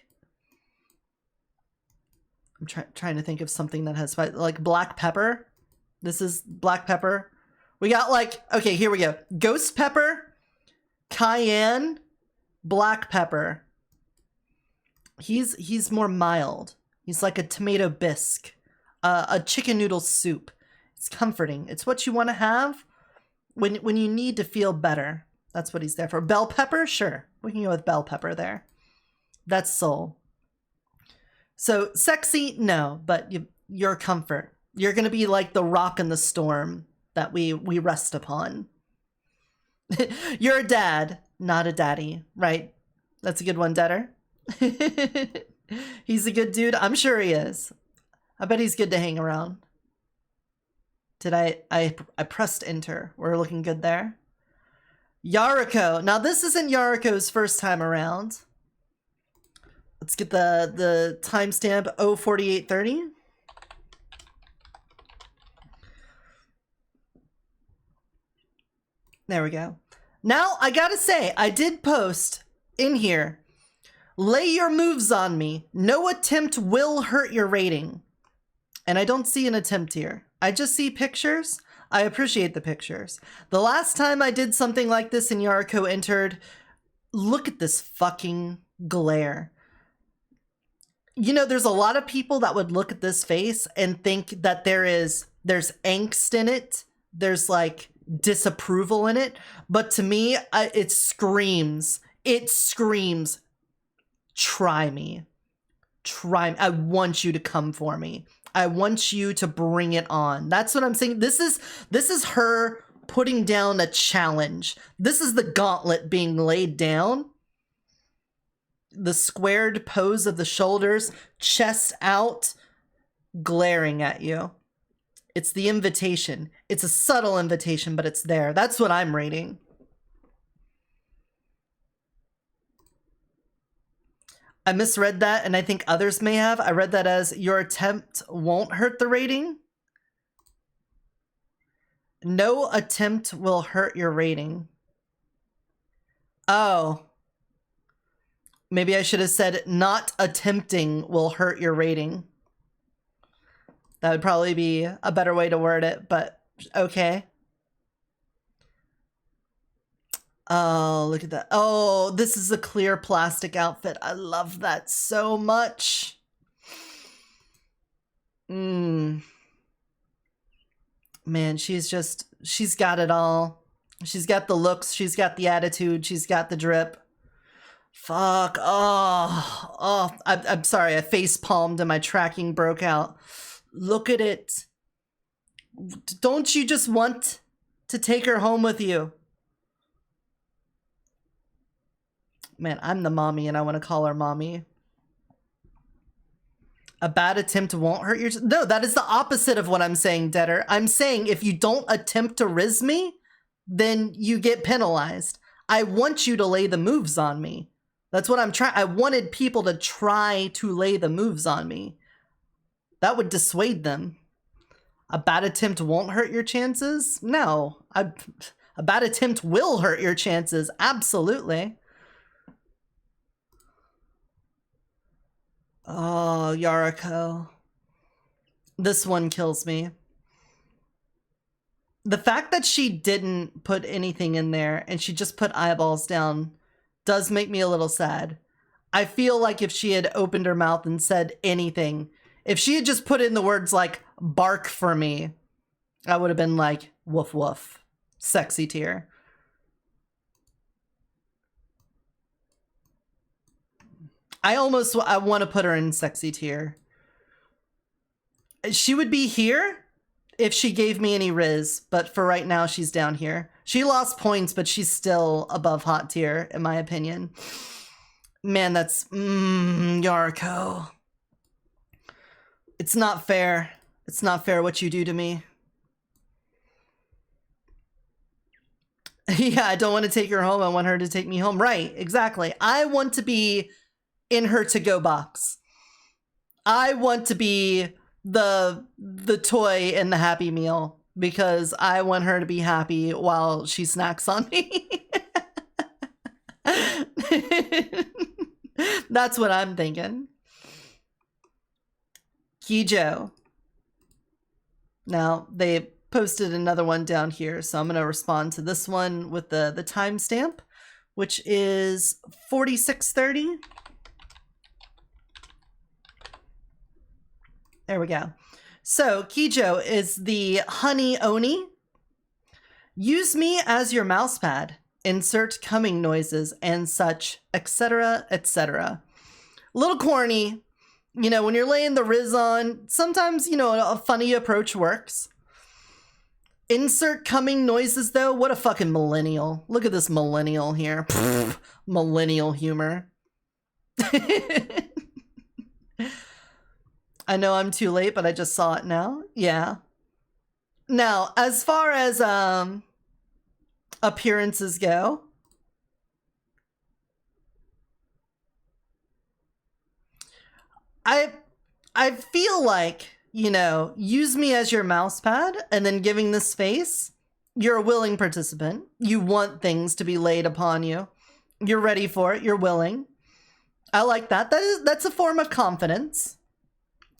I'm trying to think of something that has spice, like black pepper. This is black pepper. We got like, okay, here we go. Ghost pepper, cayenne, black pepper. He's more mild. He's like a tomato bisque, a chicken noodle soup. It's comforting. It's what you want to have when you need to feel better. That's what he's there for. Bell pepper, sure. We can go with bell pepper there. That's Soul. So sexy, no, but your comfort. You're gonna be like the rock in the storm that we rest upon. You're a dad, not a daddy, right? That's a good one, Deader. He's a good dude. I'm sure he is. I bet he's good to hang around. Did I pressed enter. We're looking good there. Yariko. Now this isn't Yariko's first time around. Let's get the timestamp 04830. There we go. Now I gotta say, I did post in here, lay your moves on me. No attempt will hurt your rating. And I don't see an attempt here. I just see pictures. I appreciate the pictures. The last time I did something like this and Yariko entered, look at this fucking glare. You know, there's a lot of people that would look at this face and think that there's angst in it. There's like disapproval in it. But to me, it screams, try me. Try me. I want you to come for me. I want you to bring it on. That's what I'm saying. This is her putting down a challenge. This is the gauntlet being laid down. The squared pose of the shoulders, chest out, glaring at you. It's the invitation. It's a subtle invitation, but it's there. That's what I'm rating. I misread that, and I think others may have. I read that as your attempt won't hurt the rating. No attempt will hurt your rating. Oh. Maybe I should have said not attempting will hurt your rating. That would probably be a better way to word it, but okay. Oh, look at that. Oh, this is a clear plastic outfit. I love that so much. Man, she's got it all. She's got the looks. She's got the attitude. She's got the drip. Fuck. Oh, I'm sorry. I face palmed and my tracking broke out. Look at it. Don't you just want to take her home with you? Man, I'm the mommy and I want to call her mommy. A bad attempt won't hurt your... No, that is the opposite of what I'm saying, Deader. I'm saying if you don't attempt to riz me, then you get penalized. I want you to lay the moves on me. That's what I'm trying. I wanted people to try to lay the moves on me. That would dissuade them. A bad attempt won't hurt your chances? No. A bad attempt will hurt your chances. Absolutely. Oh, Yariko. This one kills me. The fact that she didn't put anything in there and she just put eyeballs down does make me a little sad. I feel like if she had opened her mouth and said anything, if she had just put in the words like bark for me, I would have been like, woof woof. Sexy tier. I want to put her in sexy tier. She would be here if she gave me any Riz, but for right now, she's down here. She lost points, but she's still above hot tier, in my opinion. Man, that's... Yariko. It's not fair. It's not fair what you do to me. Yeah, I don't want to take her home. I want her to take me home. Right, exactly. I want to be in her to-go box. I want to be the toy in the Happy Meal because I want her to be happy while she snacks on me. That's what I'm thinking. Kijo. Now, they posted another one down here, so I'm going to respond to this one with the timestamp, which is 4630. There we go. So, Kijo is the Honey Oni. Use me as your mousepad. Insert coming noises and such, etc., etc. A little corny. You know, when you're laying the Riz on, sometimes, you know, a funny approach works. Insert coming noises, though. What a fucking millennial. Look at this millennial here. Pfft, millennial humor. I know I'm too late, but I just saw it now. Yeah. Now, as far as appearances go, I feel like, you know, use me as your mousepad and then giving this space, you're a willing participant. You want things to be laid upon you. You're ready for it. You're willing. I like that. That's a form of confidence.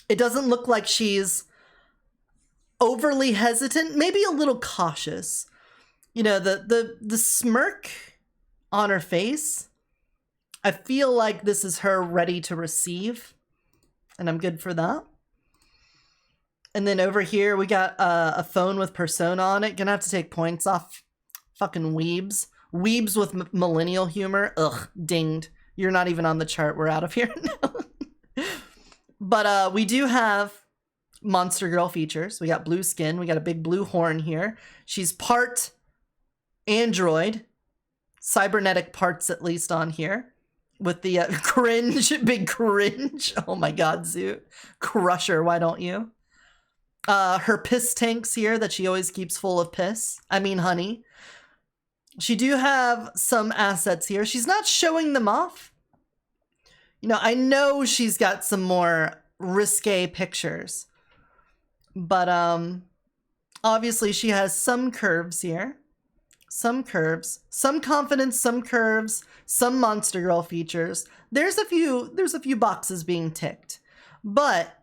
It doesn't look like she's overly hesitant, maybe a little cautious. You know, the smirk on her face, I feel like this is her ready to receive, and I'm good for that. And then over here, we got a phone with persona on it. Gonna have to take points off fucking weebs. Weebs with millennial humor. Ugh, dinged. You're not even on the chart. We're out of here now. But we do have Monster Girl features. We got blue skin. We got a big blue horn here. She's part android. Cybernetic parts at least on here. With the cringe, big cringe. Oh my god, Zoot. Crush her, why don't you? Her piss tanks here that she always keeps full of piss. I mean honey. She do have some assets here. She's not showing them off. You know, I know she's got some more risque pictures. But obviously she has some curves here. Some curves, some confidence, some curves, some Monster Girl features. There's a few boxes being ticked. But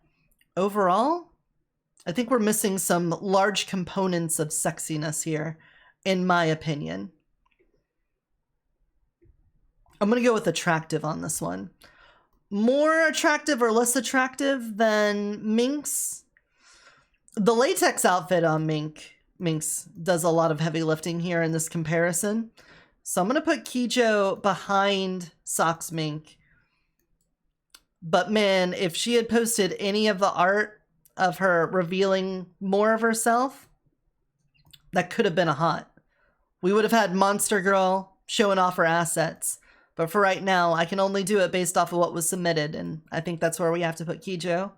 overall, I think we're missing some large components of sexiness here, in my opinion. I'm going to go with attractive on this one. More attractive or less attractive than Minx? The latex outfit on Minx does a lot of heavy lifting here in this comparison. So I'm going to put Kijo behind Socks Mink. But man, if she had posted any of the art of her revealing more of herself, that could have been a hot. We would have had Monster Girl showing off her assets. But for right now, I can only do it based off of what was submitted, and I think that's where we have to put Kijo.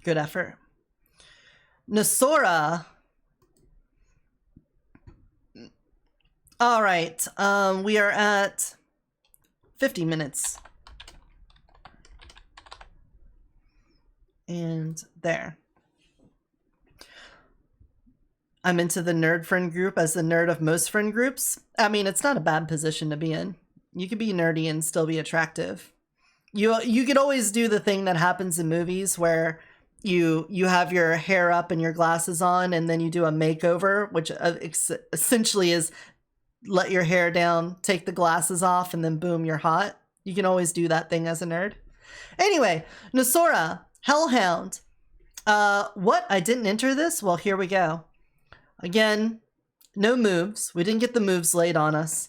Good effort. Nasora. All right. We are at 50 minutes. And there. I'm into the nerd friend group as the nerd of most friend groups. I mean, it's not a bad position to be in. You could be nerdy and still be attractive. You could always do the thing that happens in movies where you have your hair up and your glasses on, and then you do a makeover, which essentially is let your hair down, take the glasses off, and then boom, you're hot. You can always do that thing as a nerd. Anyway, Nosora, Hellhound. What? I didn't enter this? Well, here we go. Again, no moves. We didn't get the moves laid on us.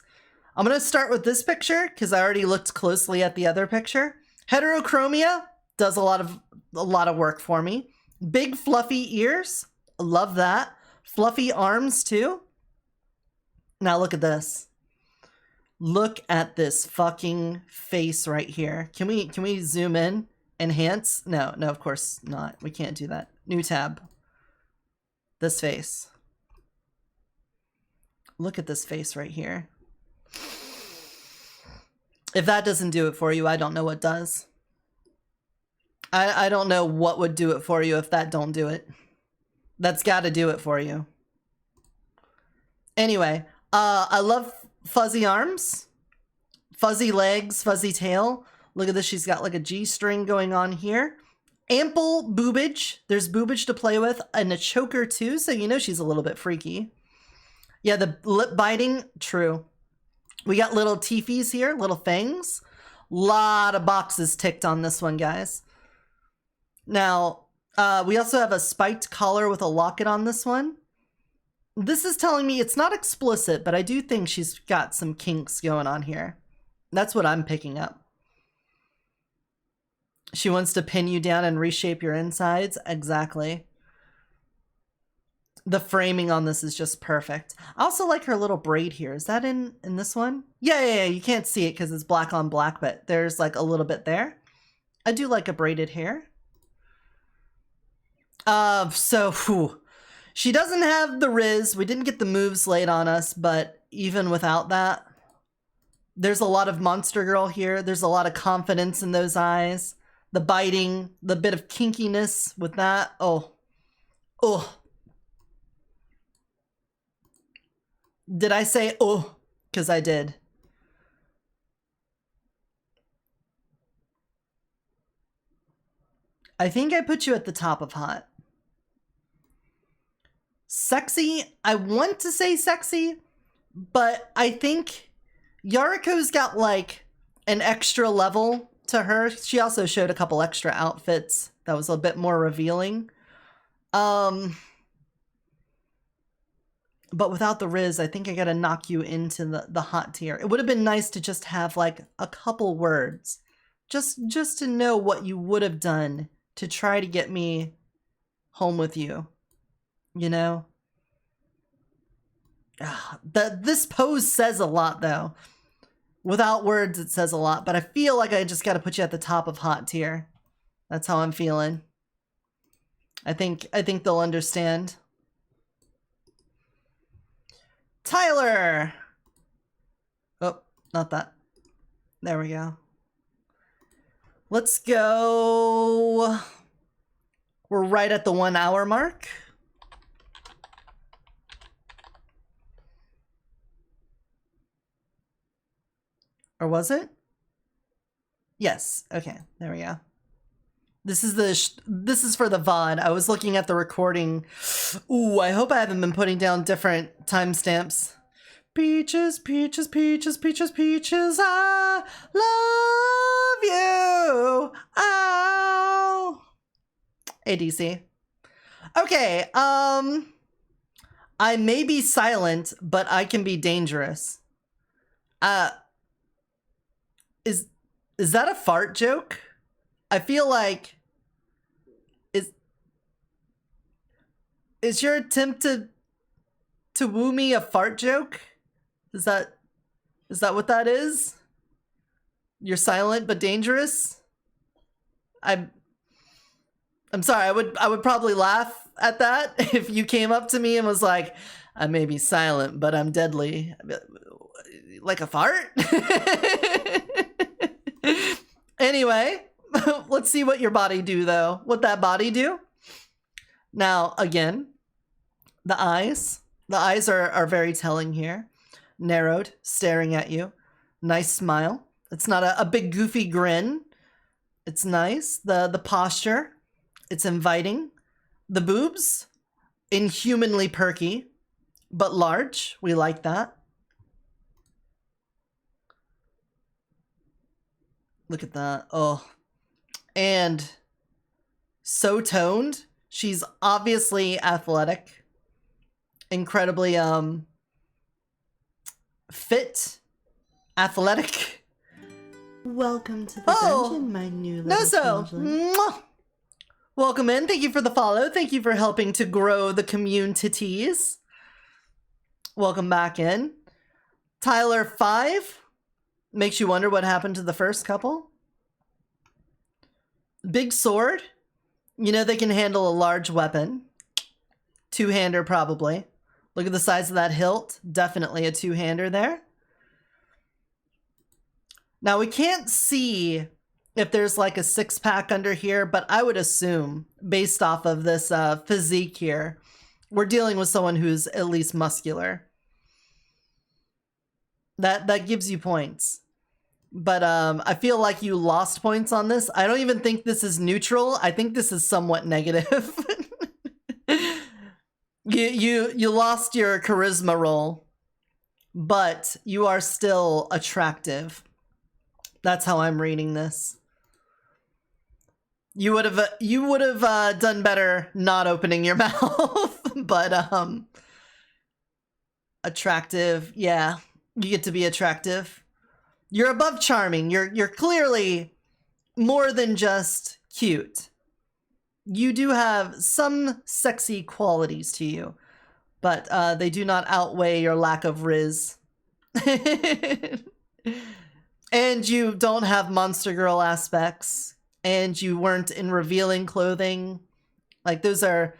I'm going to start with this picture because I already looked closely at the other picture. Heterochromia does a lot of work for me. Big fluffy ears. Love that. Fluffy arms too. Now look at this. Look at this fucking face right here. Can we zoom in? Enhance? No, of course not. We can't do that. New tab. This face. Look at this face right here. If that doesn't do it for you, I don't know what does. I don't know what would do it for you if that don't do it. That's got to do it for you. Anyway, I love fuzzy arms, fuzzy legs, fuzzy tail. Look at this. She's got like a G-string going on here. Ample boobage. There's boobage to play with and a choker too, so you know she's a little bit freaky. Yeah, the lip biting, true. We got little teefies here, little fangs. Lot of boxes ticked on this one, guys. Now, we also have a spiked collar with a locket on this one. This is telling me it's not explicit, but I do think she's got some kinks going on here. That's what I'm picking up. She wants to pin you down and reshape your insides. Exactly. The framing on this is just perfect. I also like her little braid here. Is that in this one? Yeah. You can't see it because it's black on black, but there's like a little bit there. I do like a braided hair. She doesn't have the Riz. We didn't get the moves laid on us, but even without that, there's a lot of Monster Girl here. There's a lot of confidence in those eyes. The biting, the bit of kinkiness with that. Oh. Did I say oh? Because I did. I think I put you at the top of hot. Sexy. I want to say sexy, but I think Yariko's got like an extra level to her. She also showed a couple extra outfits that was a bit more revealing. But without the Riz, I think I gotta knock you into the hot tier. It would have been nice to just have like a couple words. Just to know what you would have done to try to get me home with you. You know? This pose says a lot though. Without words, it says a lot, but I feel like I just gotta put you at the top of hot tier. That's how I'm feeling. I think they'll understand. Tyler! Oh, not that. There we go. Let's go. We're right at the 1 hour mark. Or was it? Yes. Okay, there we go. This is for the VOD. I was looking at the recording. Ooh, I hope I haven't been putting down different timestamps. Peaches, peaches, peaches, peaches, peaches, I love you. Oh. ADC. Okay, I may be silent, but I can be dangerous. Is that a fart joke? I feel like is your attempt to woo me a fart joke? Is that what that is? You're silent but dangerous? I'm sorry, I would probably laugh at that if you came up to me and was like, I may be silent, but I'm deadly. like a fart. Anyway, let's see what your body do though. What that body do? Now, again, the eyes. The eyes are very telling here. Narrowed, staring at you. Nice smile. It's not a big goofy grin. It's nice. The posture. It's inviting. The boobs. Inhumanly perky, but large. We like that. Look at that. Oh. And so toned. She's obviously athletic. Incredibly fit. Athletic. Welcome to the dungeon, my new little changeling. Mwah. Welcome in. Thank you for the follow. Thank you for helping to grow the communities. Welcome back in. Tyler 5. Makes you wonder what happened to the first couple. Big sword. You know they can handle a large weapon. Two-hander probably. Look at the size of that hilt. Definitely a two-hander there. Now we can't see if there's like a six-pack under here, but I would assume, based off of this physique here, we're dealing with someone who's at least muscular. That gives you points. But I feel like you lost points on this. I don't even think this is neutral. I think this is somewhat negative. You lost your charisma roll, but you are still attractive. That's how I'm reading this. You would have done better not opening your mouth, but attractive, yeah. You get to be attractive. You're above charming. You're clearly more than just cute. You do have some sexy qualities to you, but they do not outweigh your lack of riz. And you don't have monster girl aspects, and you weren't in revealing clothing. Like these are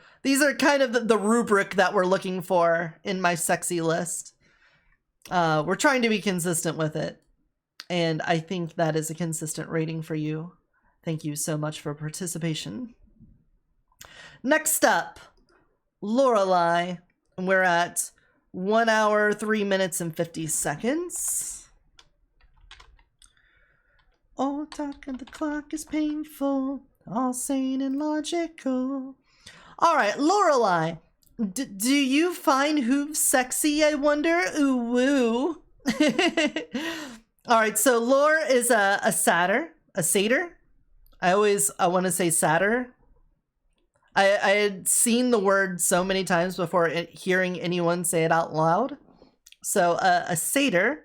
kind of the rubric that we're looking for in my sexy list. We're trying to be consistent with it, and I think that is a consistent rating for you. Thank you so much for participation. Next up, Lorelei. We're at 1 hour, 3 minutes, and 50 seconds. Oh, talking the clock is painful, all sane and logical. All right, Lorelei, do you find hooves sexy, I wonder? Ooh, woo. All right, so Lore is a satyr, a satyr. I want to say satyr. I had seen the word so many times before hearing anyone say it out loud. So a satyr.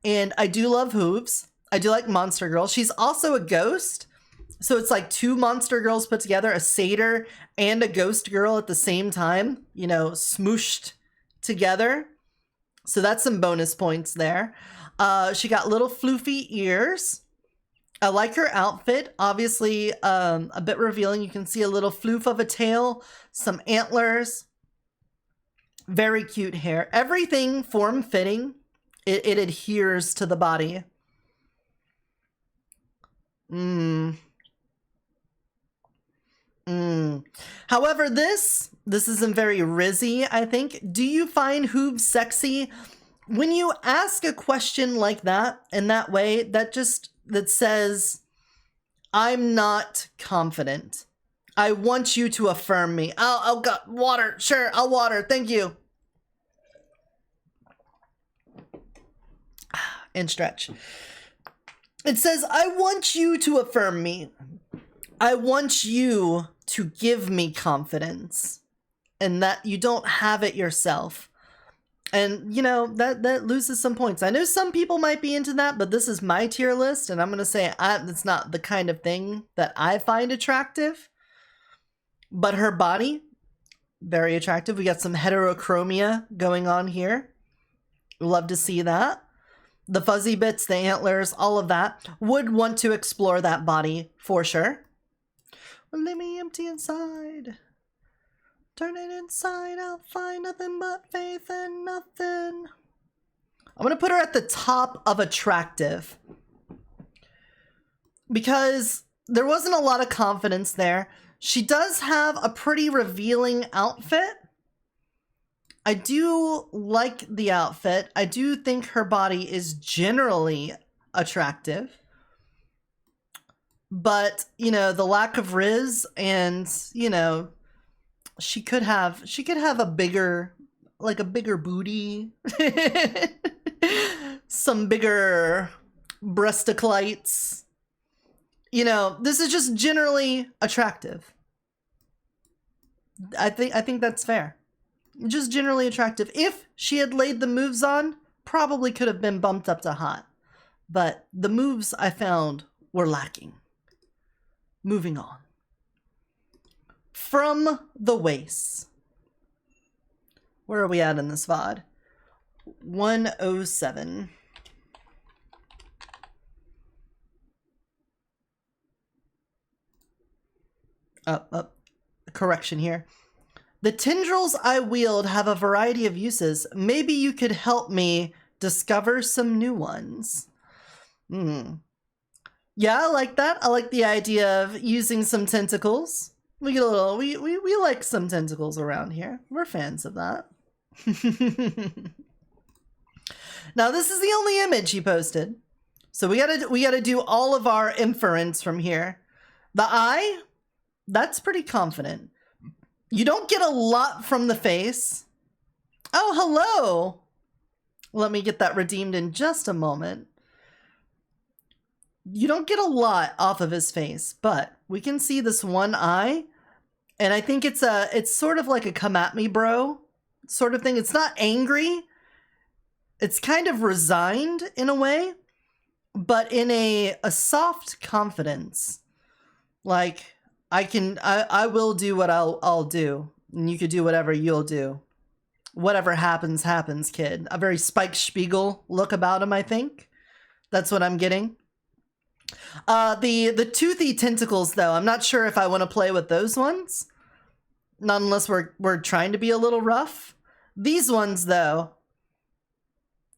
And I do love hooves. I do like Monster Girl. She's also a ghost. So it's like two Monster Girls put together, a satyr and a ghost girl at the same time, you know, smooshed together. So that's some bonus points there. She got little floofy ears. I like her outfit. Obviously, a bit revealing. You can see a little floof of a tail, some antlers. Very cute hair. Everything form-fitting. It adheres to the body. However, this isn't very rizzy, I think. Do you find hooves sexy? When you ask a question like that, in that way, that says, I'm not confident. I want you to affirm me. Oh God, water. Sure, I'll water. Thank you. And stretch. It says, I want you to affirm me. I want you to give me confidence. And that you don't have it yourself. And, you know, that loses some points. I know some people might be into that, but this is my tier list. And I'm going to say it's not the kind of thing that I find attractive. But her body, very attractive. We got some heterochromia going on here. Love to see that. The fuzzy bits, the antlers, all of that. Would want to explore that body for sure. Well, let me empty inside. Turn it inside out, find nothing but faith and nothing. I'm gonna put her at the top of attractive. Because there wasn't a lot of confidence there. She does have a pretty revealing outfit. I do like the outfit. I do think her body is generally attractive. But, you know, the lack of riz and, you know, she could have a bigger, like a bigger booty. Some bigger breasticlites. You know, this is just generally attractive. I think that's fair. Just generally attractive. If she had laid the moves on, probably could have been bumped up to hot. But the moves I found were lacking. Moving on. From the waist. Where are we at in this VOD? 107. Correction here. The tendrils I wield have a variety of uses. Maybe you could help me discover some new ones. Yeah, I like that. I like the idea of using some tentacles. We get a little, we like some tentacles around here. We're fans of that. Now this is the only image he posted. So we gotta do all of our inference from here. The eye, that's pretty confident. You don't get a lot from the face. Oh, hello. Let me get that redeemed in just a moment. You don't get a lot off of his face, but we can see this one eye. And I think it's sort of like a come at me bro sort of thing. It's not angry. It's kind of resigned in a way, but in a soft confidence. Like, I will do what I'll do, and you could do whatever you'll do. Whatever happens, happens, kid. A very Spike Spiegel look about him, I think. That's what I'm getting. The toothy tentacles, though, I'm not sure if I want to play with those ones. Not unless we're trying to be a little rough. These ones, though,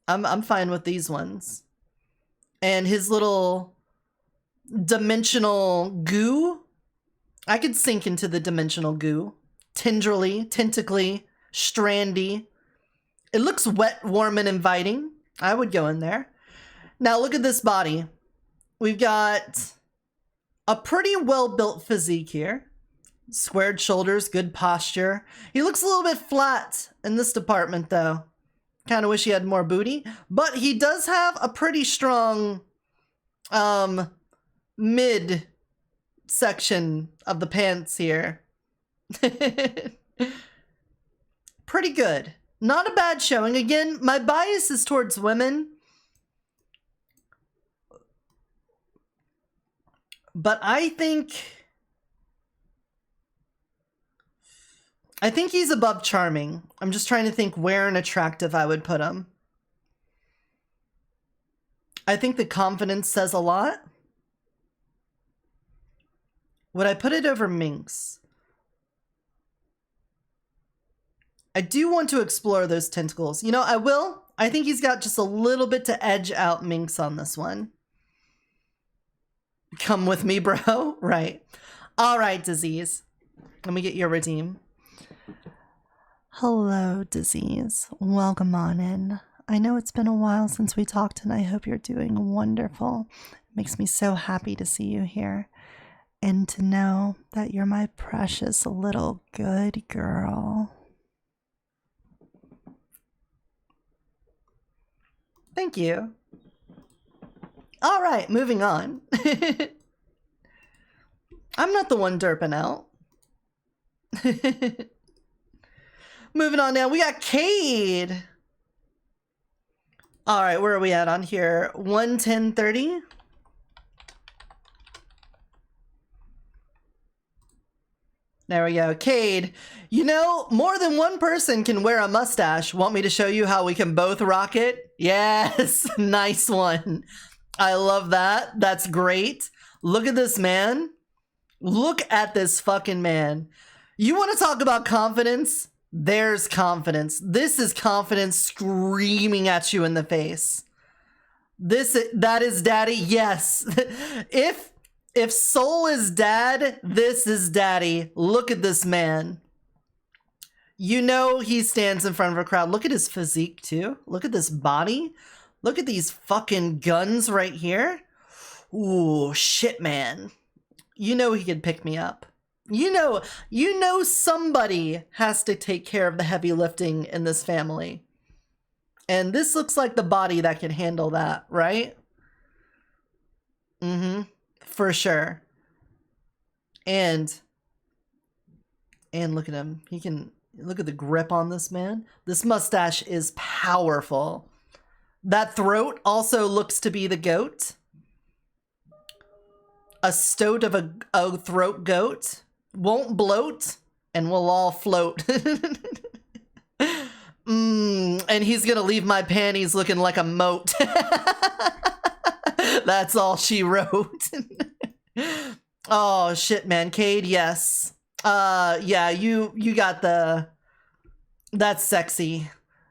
I'm fine with these ones. And his little dimensional goo. I could sink into the dimensional goo. Tendrily, tentacly, strandy. It looks wet, warm, and inviting. I would go in there. Now look at this body. We've got a pretty well-built physique here. Squared shoulders, good posture. He looks a little bit flat in this department, though. Kind of wish he had more booty. But he does have a pretty strong mid section of the pants here. Pretty good. Not a bad showing. Again, my bias is towards women. But I think he's above charming. I'm just trying to think where in attractive I would put him. I think the confidence says a lot. Would I put it over Minx? I do want to explore those tentacles. You know, I will. I think he's got just a little bit to edge out Minx on this one. Come with me, bro. Right. All right, Disease. Let me get your redeem. Hello, Disease. Welcome on in. I know it's been a while since we talked, and I hope you're doing wonderful. It makes me so happy to see you here. And to know that you're my precious little good girl. Thank you. All right, moving on. I'm not the one derping out. Moving on now, we got Cade. All right, where are we at on here? 110.30. There we go. Cade, you know, more than one person can wear a mustache. Want me to show you how we can both rock it? Yes, nice one. I love that. That's great. Look at this man. Look at this fucking man. You want to talk about confidence? There's confidence. This is confidence screaming at you in the face. That is daddy. Yes. If soul is dad, this is daddy. Look at this man. You know he stands in front of a crowd. Look at his physique too. Look at this body. Look at these fucking guns right here. Ooh, shit, man. You know he could pick me up. You know somebody has to take care of the heavy lifting in this family. And this looks like the body that can handle that, right? Mm-hmm. For sure. And look at him. He can look at the grip on this man. This mustache is powerful. That throat also looks to be the goat. A stoat of a throat goat won't bloat and we'll all float. And he's gonna leave my panties looking like a moat. That's all she wrote. Oh shit, man. Cade, yes. Yeah, you got that's sexy.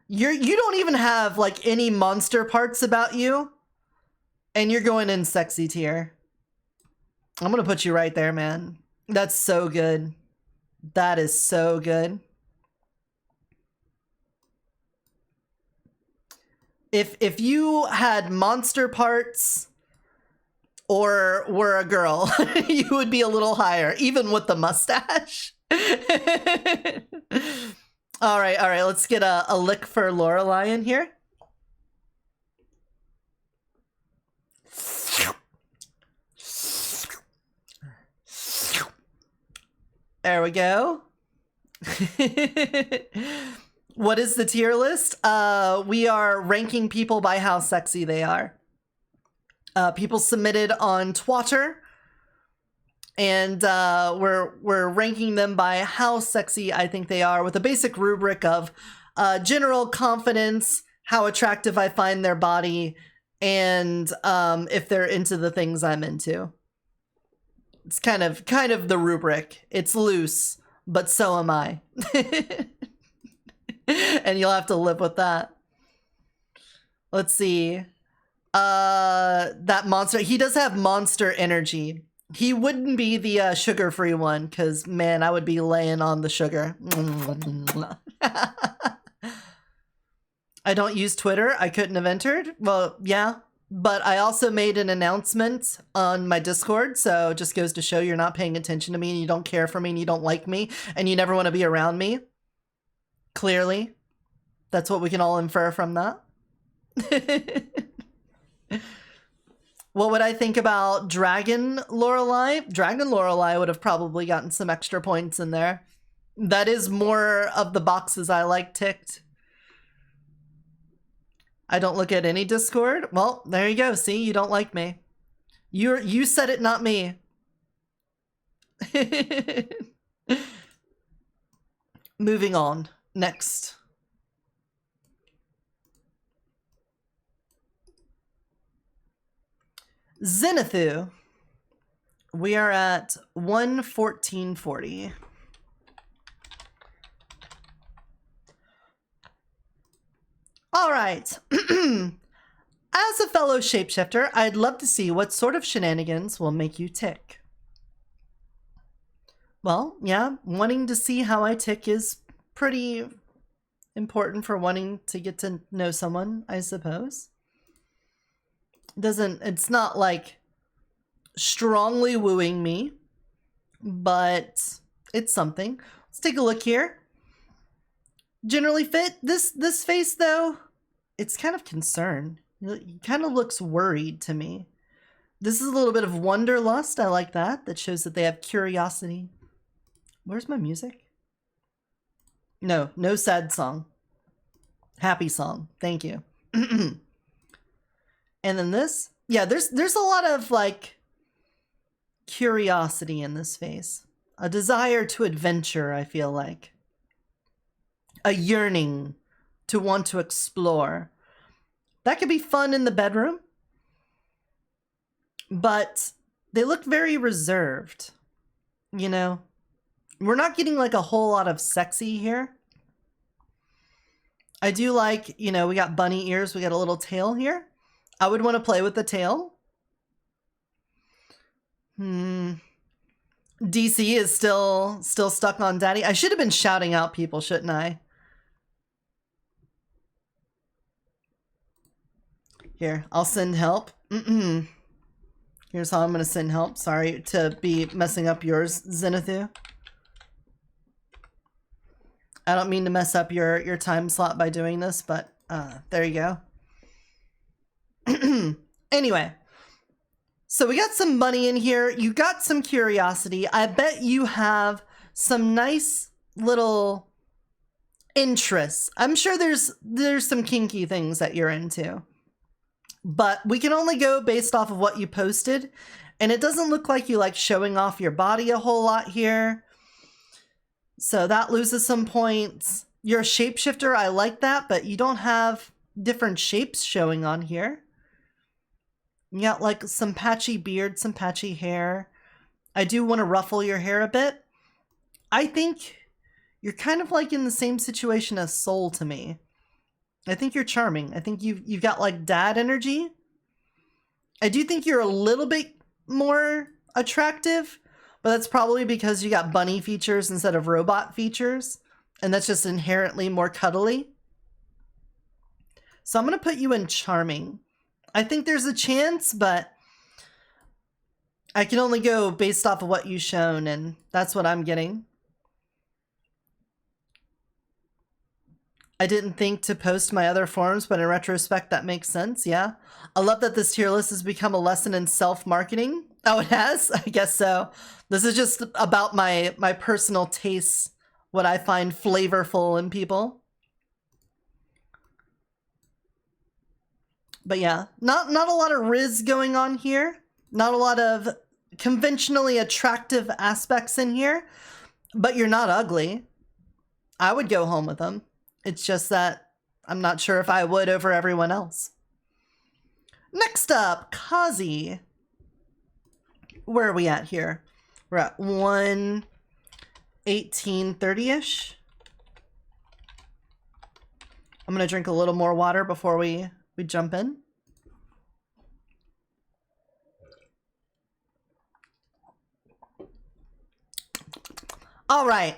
You don't even have like any monster parts about you, and you're going in sexy tier. I'm gonna put you right there, man. That's so good. That is so good. If you had monster parts or were a girl, you would be a little higher, even with the mustache. All right, let's get a lick for Lorelai in here. There we go. What is the tier list? We are ranking people by how sexy they are. People submitted on Twitter, and we're ranking them by how sexy I think they are, with a basic rubric of general confidence, how attractive I find their body, and if they're into the things I'm into. It's kind of the rubric. It's loose, but so am I. And you'll have to live with that. Let's see. That monster, he does have monster energy. He wouldn't be the sugar-free one, because man, I would be laying on the sugar. I don't use Twitter. I couldn't have entered. Well, yeah, but I also made an announcement on my Discord, so it just goes to show you're not paying attention to me, and you don't care for me, and you don't like me, and you never want to be around me. Clearly. That's what we can all infer from that. What would I think about Dragon Lorelai? Dragon Lorelai would have probably gotten some extra points in there. That is more of the boxes I like ticked. I don't look at any Discord. Well, there you go. See, you don't like me. You said it, not me. Moving on. Next. Zenithu. We are at 11440. All right. As a fellow shapeshifter, I'd love to see what sort of shenanigans will make you tick. Well, yeah, wanting to see how I tick is pretty important for wanting to get to know someone, I suppose. It's not like strongly wooing me, but it's something. Let's take a look here. Generally fit. This face though, it's kind of concerned. He kind of looks worried to me. This is a little bit of wanderlust. I like that. That shows that they have curiosity. Where's my music? No sad song. Happy song. Thank you. And then this, yeah, there's a lot of like curiosity in this face. A desire to adventure, I feel like. A yearning to want to explore. That could be fun in the bedroom. But they look very reserved. You know? We're not getting like a whole lot of sexy here. I do like, you know, we got bunny ears. We got a little tail here. I would want to play with the tail. DC is still stuck on daddy. I should have been shouting out people, shouldn't I? Here, I'll send help. Here's how I'm going to send help. Sorry to be messing up yours, Zenithu. I don't mean to mess up your time slot by doing this, but there you go. Anyway, so we got some money in here. You got some curiosity. I bet you have some nice little interests. I'm sure there's some kinky things that you're into. But we can only go based off of what you posted. And it doesn't look like you like showing off your body a whole lot here. So that loses some points. You're a shapeshifter. I like that, but you don't have different shapes showing on here. You got like some patchy beard, some patchy hair. I do want to ruffle your hair a bit. I think you're kind of like in the same situation as Soul to me. I think you're charming. I think you've got like dad energy. I do think you're a little bit more attractive, but that's probably because you got bunny features instead of robot features, and that's just inherently more cuddly. So I'm going to put you in charming. I think there's a chance, but I can only go based off of what you've shown, and that's what I'm getting. I didn't think to post my other forms, but in retrospect, that makes sense, yeah. I love that this tier list has become a lesson in self-marketing. Oh, it has? I guess so. This is just about my personal tastes, what I find flavorful in people. But yeah, not a lot of Riz going on here. Not a lot of conventionally attractive aspects in here. But you're not ugly. I would go home with them. It's just that I'm not sure if I would over everyone else. Next up, Kazi. Where are we at here? We're at 1:18:30-ish. I'm going to drink a little more water before we jump in. All right.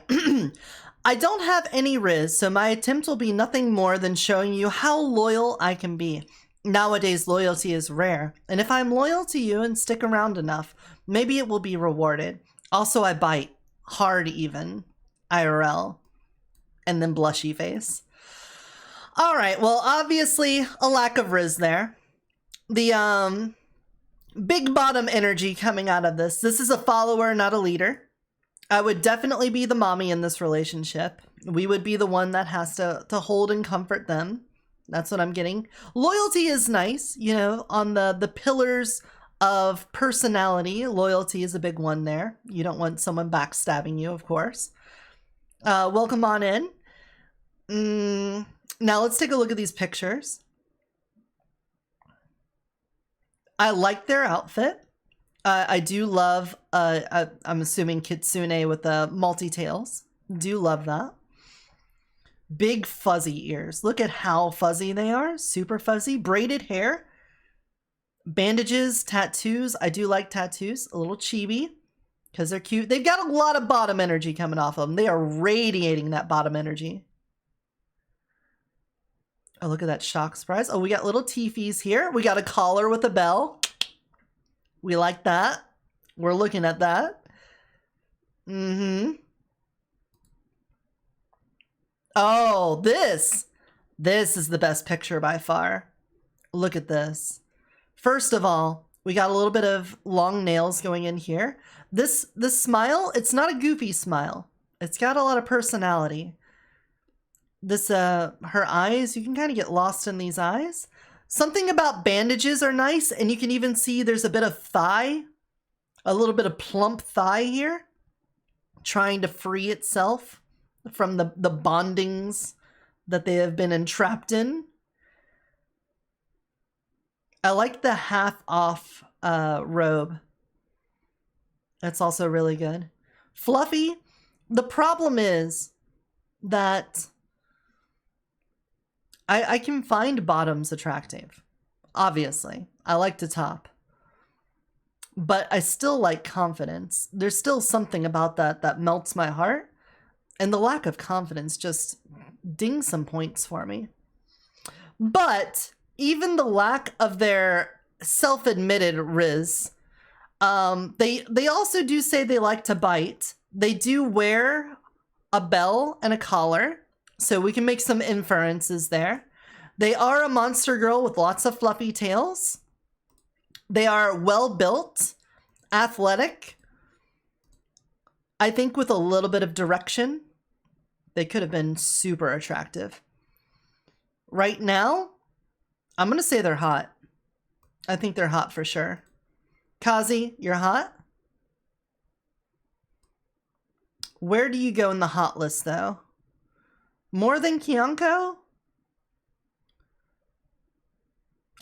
I don't have any Riz, so my attempt will be nothing more than showing you how loyal I can be. Nowadays, loyalty is rare, and if I'm loyal to you and stick around enough, maybe it will be rewarded. Also, I bite. Hard even. IRL. And then blushy face. Alright, well, obviously, a lack of Riz there. The, big bottom energy coming out of this. This is a follower, not a leader. I would definitely be the mommy in this relationship. We would be the one that has to hold and comfort them. That's what I'm getting. Loyalty is nice, you know, on the pillars of personality. Loyalty is a big one there. You don't want someone backstabbing you, of course. Welcome on in. Now let's take a look at these pictures. I like their outfit. I do love, I'm assuming Kitsune with the multi-tails. Do love that. Big fuzzy ears. Look at how fuzzy they are. Super fuzzy. Braided hair. Bandages, tattoos. I do like tattoos. A little chibi because they're cute. They've got a lot of bottom energy coming off of them. They are radiating that bottom energy. Oh, look at that shock surprise. Oh, we got little teefies here. We got a collar with a bell. We like that. We're looking at that. Oh, this is the best picture by far. Look at this. First of all, we got a little bit of long nails going in here. This smile, it's not a goofy smile. It's got a lot of personality. This, her eyes, you can kind of get lost in these eyes. Something about bandages are nice, and you can even see there's a bit of thigh, a little bit of plump thigh here, trying to free itself from the bondings that they have been entrapped in. I like the half off robe. That's also really good. Fluffy. The problem is that I can find bottoms attractive. Obviously. I like to top. But I still like confidence. There's still something about that that melts my heart. And the lack of confidence just dings some points for me. But even the lack of their self-admitted riz, they also do say they like to bite. They do wear a bell and a collar, so we can make some inferences there. They are a monster girl with lots of fluffy tails. They are well-built, athletic. I think with a little bit of direction, they could have been super attractive. Right now, I'm going to say they're hot. I think they're hot for sure. Kazi, you're hot? Where do you go in the hot list, though? More than Kyanko?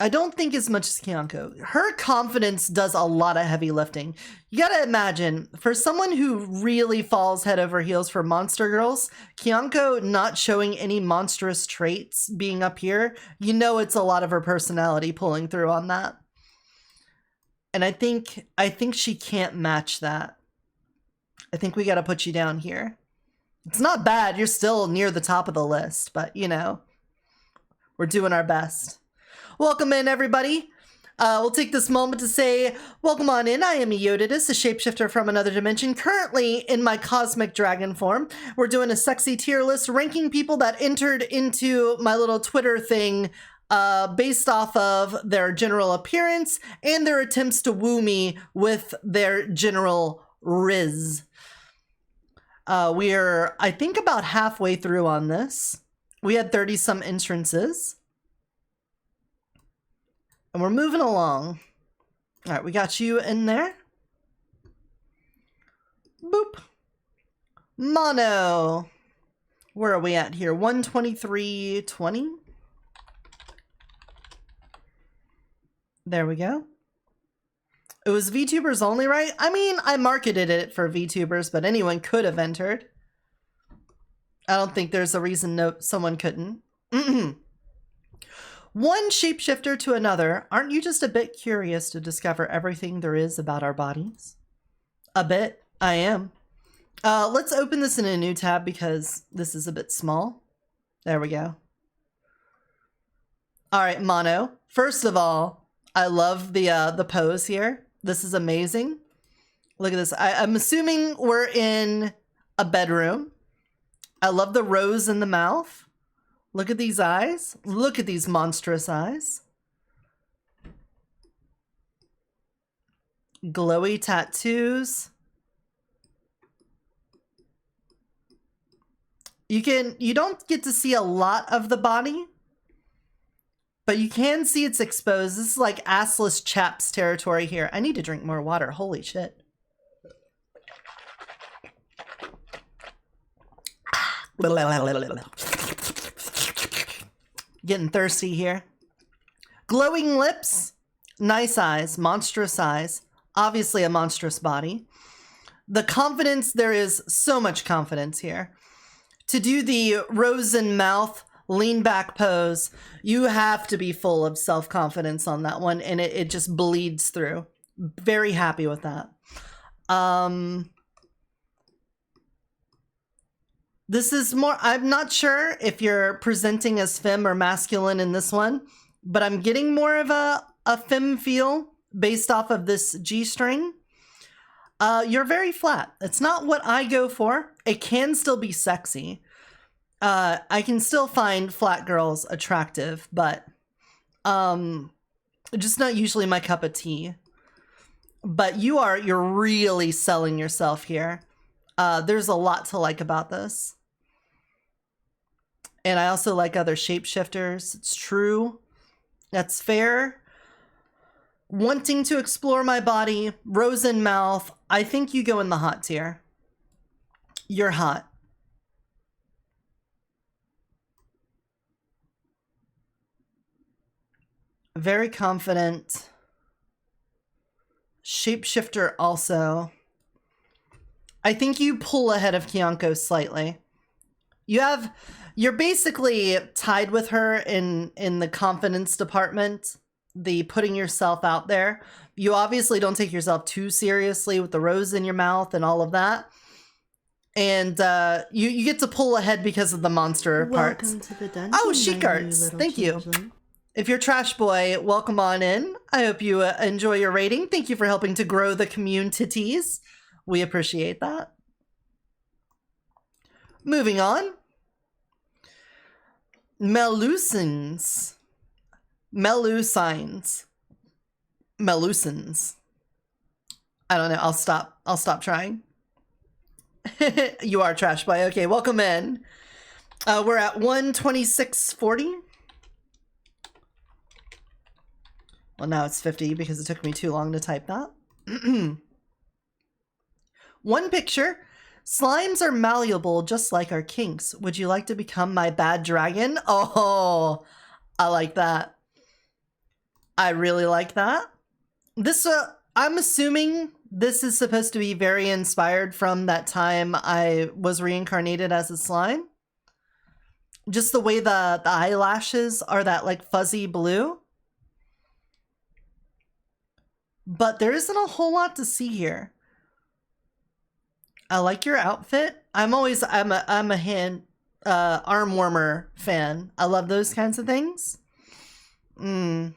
I don't think as much as Kyanko. Her confidence does a lot of heavy lifting. You gotta imagine, for someone who really falls head over heels for monster girls, Kyanko not showing any monstrous traits being up here, you know it's a lot of her personality pulling through on that. And I think she can't match that. I think we gotta put you down here. It's not bad, you're still near the top of the list, but you know, we're doing our best. Welcome in, everybody. We'll take this moment to say, welcome on in. I am Eotidiss, a shapeshifter from another dimension, currently in my cosmic dragon form. We're doing a sexy tier list, ranking people that entered into my little Twitter thing based off of their general appearance and their attempts to woo me with their general riz. We're, I think, about halfway through on this. We had 30-some entrances. And we're moving along. All right, we got you in there. Boop. Mono. Where are we at here? 123.20. There we go. It was VTubers only, right? I mean, I marketed it for VTubers, but anyone could have entered. I don't think there's a reason someone couldn't. One shapeshifter to another, aren't you just a bit curious to discover everything there is about our bodies? A bit, I am. Let's open this in a new tab because this is a bit small. There we go. All right, Mono. First of all, I love the pose here. This is amazing. Look at this. I'm assuming we're in a bedroom. I love the rose in the mouth. Look at these eyes. Look at these monstrous eyes. Glowy tattoos. You don't get to see a lot of the body, but you can see it's exposed. This is like assless chaps territory here. I need to drink more water. Holy shit. Getting thirsty here. Glowing lips, nice eyes, monstrous eyes, obviously a monstrous body. The confidence, there is so much confidence here. To do the rose in mouth, lean back pose, you have to be full of self-confidence on that one, and it just bleeds through. Very happy with that. This is more, I'm not sure if you're presenting as femme or masculine in this one, but I'm getting more of a femme feel based off of this G-string. You're very flat. It's not what I go for. It can still be sexy. I can still find flat girls attractive, but just not usually my cup of tea. But you're really selling yourself here. There's a lot to like about this. And I also like other shapeshifters. It's true. That's fair. Wanting to explore my body, rose in mouth. I think you go in the hot tier. You're hot. Very confident. Shapeshifter also. I think you pull ahead of Kyanko slightly. You're basically tied with her in the confidence department, the putting yourself out there. You obviously don't take yourself too seriously with the rose in your mouth and all of that. And you get to pull ahead because of the monster parts. Welcome to the dungeon. Oh, chic arts. Thank you. If you're Trash Boy, welcome on in. I hope you enjoy your rating. Thank you for helping to grow the communities. We appreciate that. Moving on. Melusines. Melusines. Melusines. I don't know. I'll stop trying. You are Trash Boy. Okay, welcome in. We're at 126.40. Well, now it's 50 because it took me too long to type that. One picture. Slimes are malleable just like our kinks. Would you like to become my bad dragon? Oh, I like that. I really like that. This, I'm assuming this is supposed to be very inspired from that time I was reincarnated as a slime. Just the way the eyelashes are that like fuzzy blue. But there isn't a whole lot to see here. I like your outfit. I'm a hand arm warmer fan. I love those kinds of things. I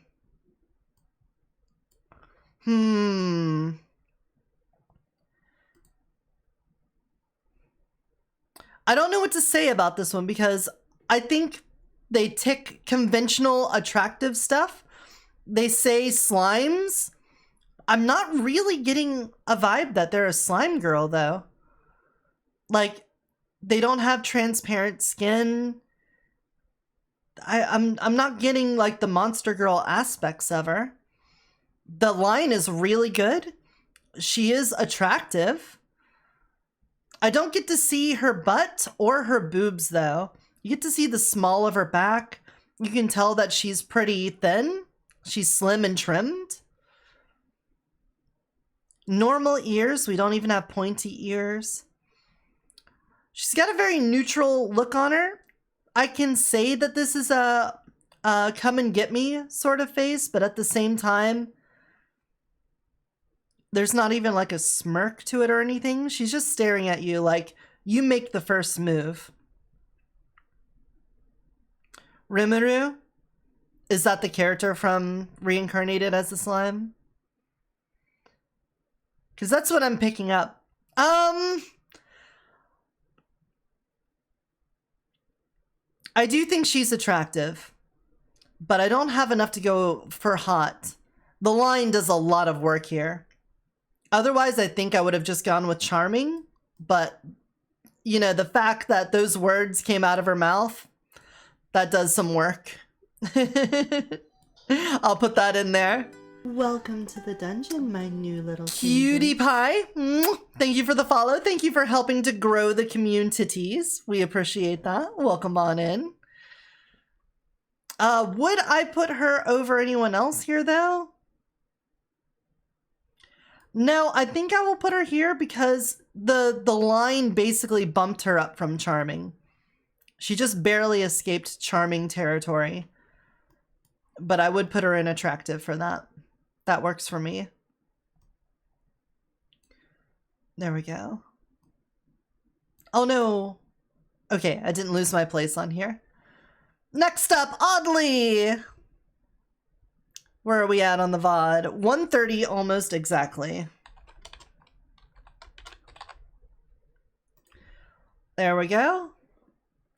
don't know what to say about this one because I think they tick conventional attractive stuff. They say slimes. I'm not really getting a vibe that they're a slime girl though. Like, they don't have transparent skin. I'm not getting like the monster girl aspects of her. The line is really good. She is attractive. I don't get to see her butt or her boobs though. You get to see the small of her back. You can tell that she's pretty thin. She's slim and trimmed. Normal ears. We don't even have pointy ears. She's got a very neutral look on her. I can say that this is a come and get me sort of face, but at the same time, there's not even like a smirk to it or anything. She's just staring at you like, you make the first move. Rimuru? Is that the character from Reincarnated as a Slime? Because that's what I'm picking up. I do think she's attractive, but I don't have enough to go for hot. The line does a lot of work here. Otherwise, I think I would have just gone with charming, but, you know, the fact that those words came out of her mouth, that does some work. I'll put that in there. Welcome to the dungeon, my new little Cutie pie. Thank you for the follow. Thank you for helping to grow the communities. We appreciate that. Welcome on in. Would I put her over anyone else here, though? No, I think I will put her here because the line basically bumped her up from charming. She just barely escaped charming territory. But I would put her in attractive for that. That works for me. There we go. Oh no. Okay, I didn't lose my place on here. Next up, Oddly. Where are we at on the VOD? 1:30 almost exactly. There we go.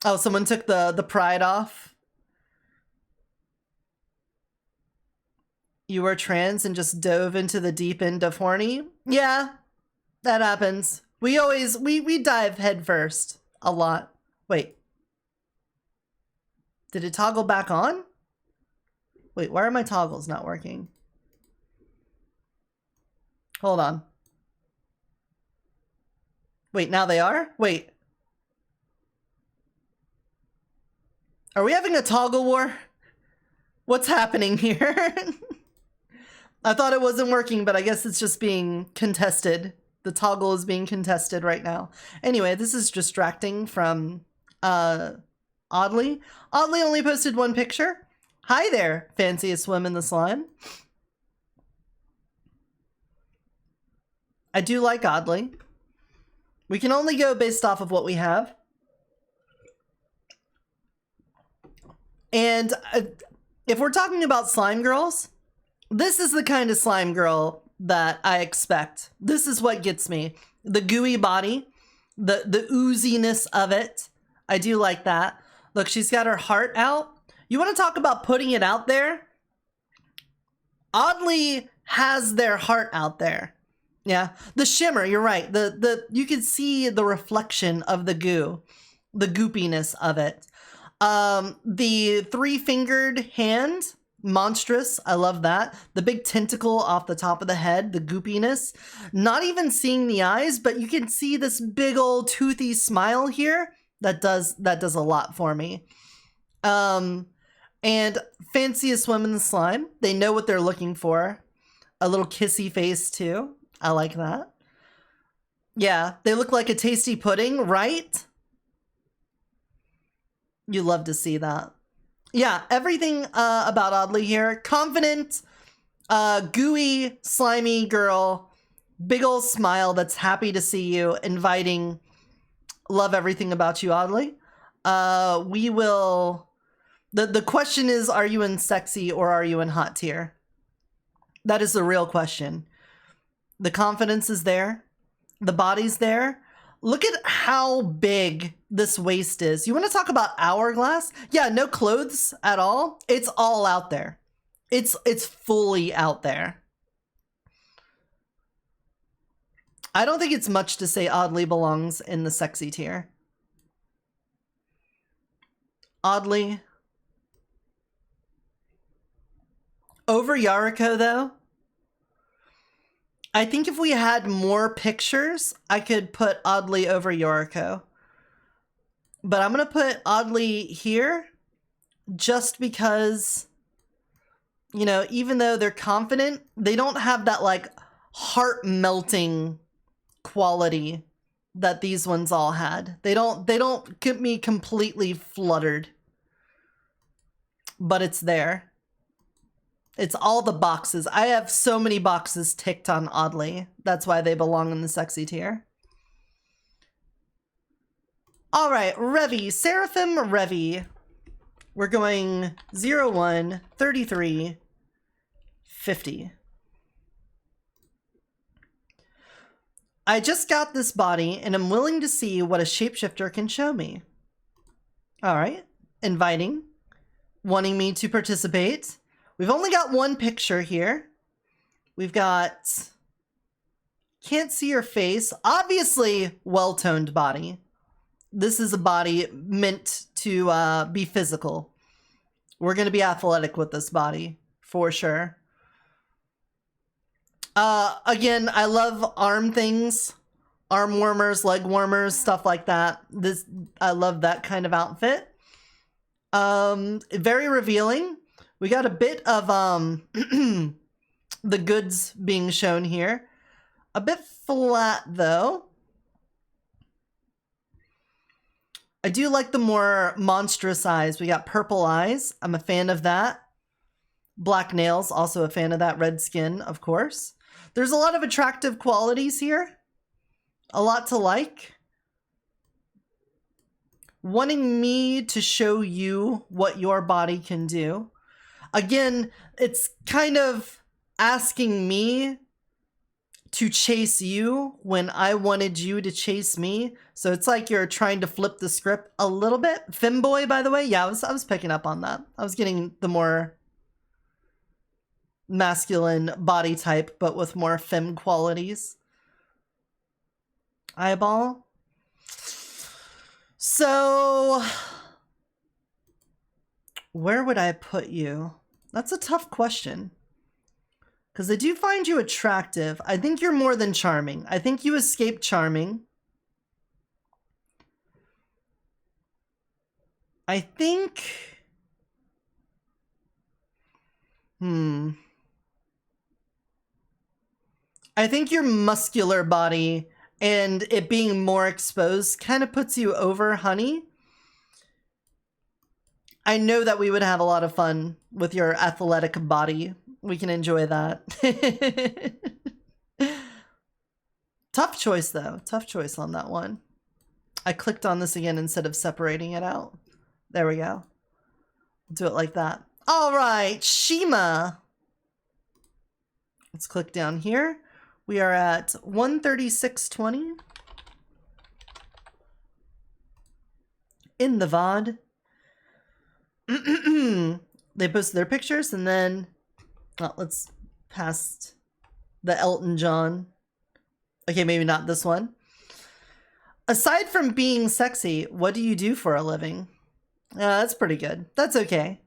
Oh, someone took the pride off. You were trans and just dove into the deep end of horny? Yeah, that happens. We dive head first a lot. Wait. Did it toggle back on? Wait, why are my toggles not working? Hold on. Wait, now they are? Wait. Are we having a toggle war? What's happening here? I thought it wasn't working, but I guess it's just being contested. The toggle is being contested right now. Anyway, this is distracting from Oddly. Oddly only posted one picture. Hi there, fanciest swim in the slime. I do like Oddly. We can only go based off of what we have. And if we're talking about slime girls, this is the kind of slime girl that I expect. This is what gets me. The gooey body, the ooziness of it. I do like that. Look, she's got her heart out. You want to talk about putting it out there? Oddly has their heart out there. Yeah, the shimmer, you're right. You can see the reflection of the goo, the goopiness of it. The 3-fingered hand, monstrous. I love that. The big tentacle off the top of the head, the goopiness. Not even seeing the eyes, but you can see this big old toothy smile here. That does a lot for me. And fanciest swim in the slime. They know what they're looking for. A little kissy face too. I like that. Yeah, they look like a tasty pudding, right? You love to see that. Yeah, everything about Oddly here. Confident, gooey, slimy girl. Big ol' smile that's happy to see you. Inviting. Love everything about you, Oddly. We will... The question is, are you in sexy or are you in hot tier? That is the real question. The confidence is there. The body's there. Look at how big this waist is. You want to talk about hourglass? Yeah, no clothes at all. It's all out there. It's fully out there. I don't think it's much to say Oddly belongs in the sexy tier. Oddly. Over Yariko, though. I think if we had more pictures, I could put Oddly over Yoriko. But I'm going to put Oddly here just because, you know, even though they're confident, they don't have that like heart-melting quality that these ones all had. They don't get me completely fluttered. But it's there. It's all the boxes. I have so many boxes ticked on Oddly. That's why they belong in the sexy tier. All right, Revy, Seraphim Revy. We're going 0, 1, 33, 50. I just got this body and I'm willing to see what a shapeshifter can show me. All right, inviting, wanting me to participate. We've only got one picture here. We've got, can't see her face. Obviously, well-toned body. This is a body meant to be physical. We're going to be athletic with this body, for sure. Again, I love arm things. Arm warmers, leg warmers, stuff like that. I love that kind of outfit. Very revealing. We got a bit of the goods being shown here. A bit flat, though. I do like the more monstrous eyes. We got purple eyes. I'm a fan of that. Black nails, also a fan of that. Red skin, of course. There's a lot of attractive qualities here. A lot to like. Wanting me to show you what your body can do. Again, it's kind of asking me to chase you when I wanted you to chase me. So it's like you're trying to flip the script a little bit. Femboy, by the way. Yeah, I was picking up on that. I was getting the more masculine body type, but with more femme qualities. Eyeball. So, where would I put you? That's a tough question. Because I do find you attractive. I think you're more than charming. I think you escape charming. I think... I think your muscular body and it being more exposed kind of puts you over Honey. I know that we would have a lot of fun with your athletic body. We can enjoy that. Tough choice, though. Tough choice on that one. I clicked on this again instead of separating it out. There we go. Do it like that. All right, Shima. Let's click down here. We are at 136.20 in the VOD. They posted their pictures, and then let's pass the Elton John. Okay, maybe not this one. Aside from being sexy, what do you do for a living? That's pretty good. That's okay.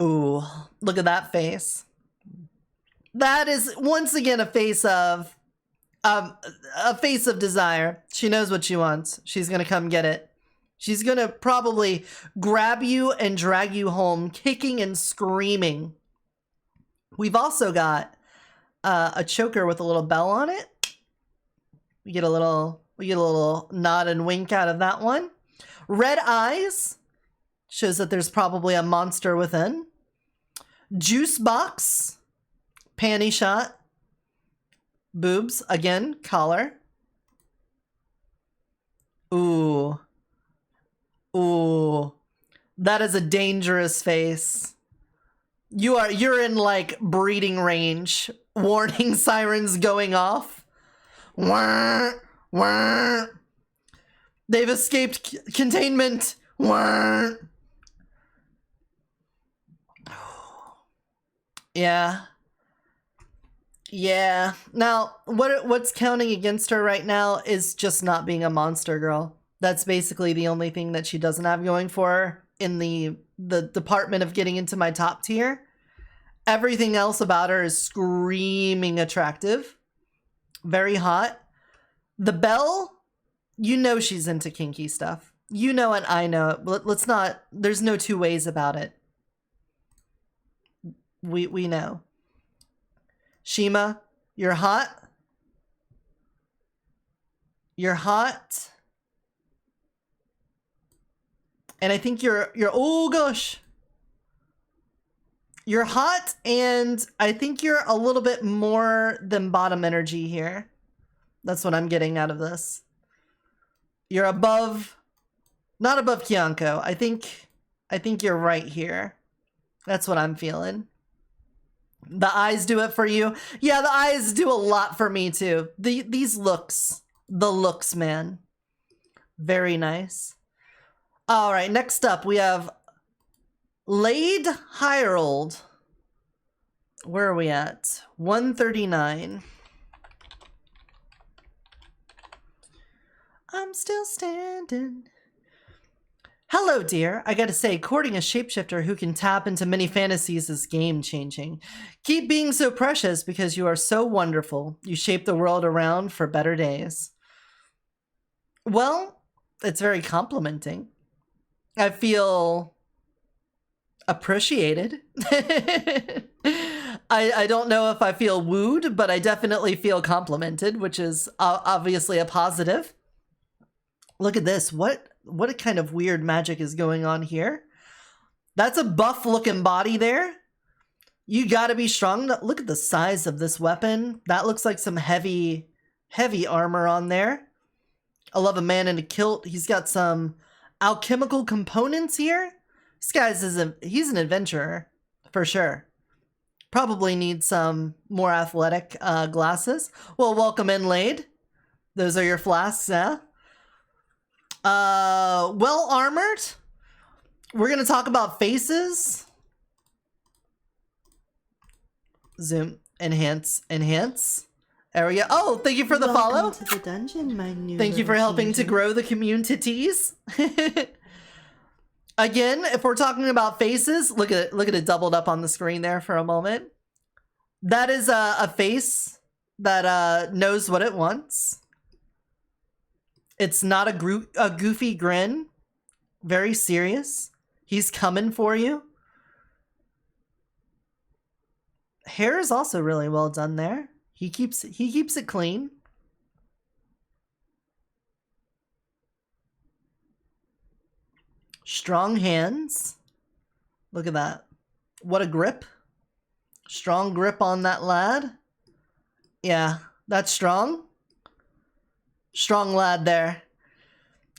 Ooh, look at that face. That is once again a face of desire. She knows what she wants. She's gonna come get it. She's gonna probably grab you and drag you home, kicking and screaming. We've also got a choker with a little bell on it. We get a little nod and wink out of that one. Red eyes shows that there's probably a monster within. Juice box, panty shot, boobs again, collar. Ooh, that is a dangerous face. You're in like breeding range. Warning sirens going off. Wah, wah. They've escaped containment. Wah. Yeah. Yeah. Now, what's counting against her right now is just not being a monster girl. That's basically the only thing that she doesn't have going for her in the department of getting into my top tier. Everything else about her is screaming attractive. Very hot. The bell, you know she's into kinky stuff. You know it, I know it. Let's not, there's no two ways about it. We know. Shima, you're hot. You're hot. And I think you're oh gosh. You're hot, and I think you're a little bit more than bottom energy here. That's what I'm getting out of this. You're above, not above Kyanko. I think you're right here. That's what I'm feeling. The eyes do it for you. Yeah, the eyes do a lot for me too. These looks, the looks, man. Very nice. All right, next up we have Lade Hirold. Where are we at? 139. I'm still standing. Hello, dear. I gotta say, courting a shapeshifter who can tap into many fantasies is game-changing. Keep being so precious because you are so wonderful. You shape the world around for better days. Well, it's very complimenting. I feel appreciated. I don't know if I feel wooed, but I definitely feel complimented, which is obviously a positive. Look at this. What kind of weird magic is going on here? That's a buff looking body there. You gotta be strong. Look at the size of this weapon. That looks like some heavy armor on there. I love a man in a kilt. He's got some alchemical components here. This guy's he's an adventurer for sure. Probably needs some more athletic glasses. Well, welcome in, Lade. Those are your flasks, yeah? Well armored. We're gonna talk about faces. Zoom, enhance. There we go. Oh, thank you for the follow. Welcome to the dungeon, my new Thank you for helping to grow the communities. Again, if we're talking about faces, look at it doubled up on the screen there for a moment. That is a face that knows what it wants. It's not a goofy grin. Very serious. He's coming for you. Hair is also really well done there. He keeps it clean. Strong hands. Look at that. What a grip. Strong grip on that lad. Yeah, that's strong. Strong lad there.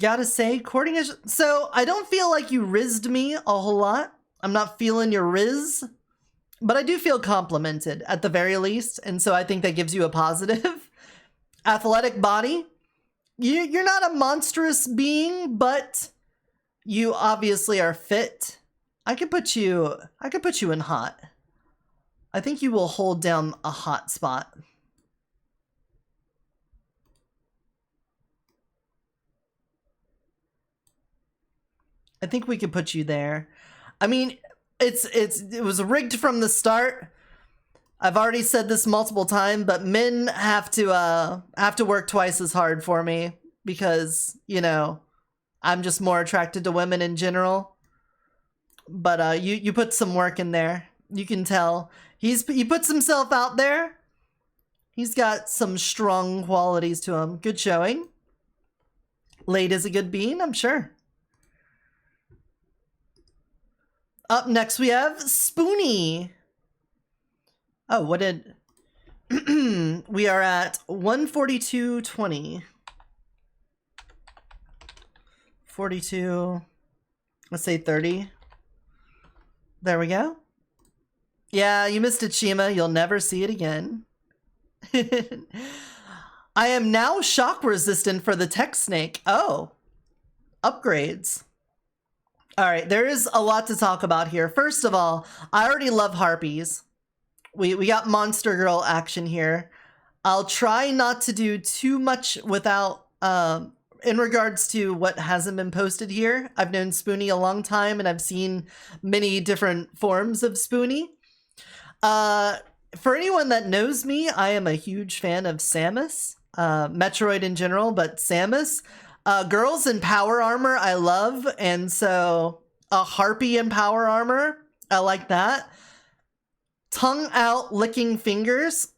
Gotta say, courting is... So, I don't feel like you rizzed me a whole lot. I'm not feeling your rizz. But I do feel complimented, at the very least. And so I think that gives you a positive. Athletic body. You're not a monstrous being, but you obviously are fit. I could put you in hot. I think you will hold down a hot spot. I think we could put you there. I mean, it was rigged from the start. I've already said this multiple times, but men have to work twice as hard for me because, you know, I'm just more attracted to women in general. But you put some work in there. You can tell he puts himself out there. He's got some strong qualities to him. Good showing. Laid as a good bean, I'm sure. Up next we have Spoonie. Oh, what did... we are at 142.20. 42... Let's say 30. There we go. Yeah, you missed it, Shima. You'll never see it again. I am now shock resistant for the tech snake. Oh. Upgrades. Alright, there is a lot to talk about here. First of all, I already love harpies. We got Monster Girl action here. I'll try not to do too much without, in regards to what hasn't been posted here. I've known Spoonie a long time and I've seen many different forms of Spoonie. For anyone that knows me, I am a huge fan of Samus. Metroid in general, but Samus. Girls in power armor I love, and so a harpy in power armor, I like that. Tongue out licking fingers.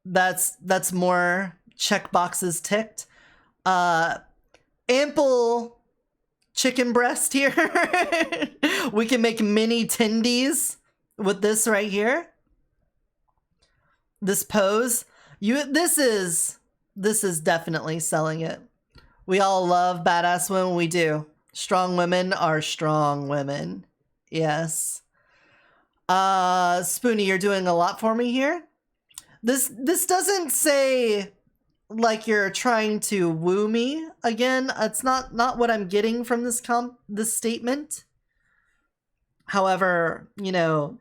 That's more check boxes ticked. Ample chicken breast here. We can make mini tendies with this right here. This pose. This is definitely selling it. We all love badass women. We do. Strong women are strong women. Yes. Spoonie, you're doing a lot for me here. This doesn't say like you're trying to woo me. Again, it's not what I'm getting from this statement. However, you know,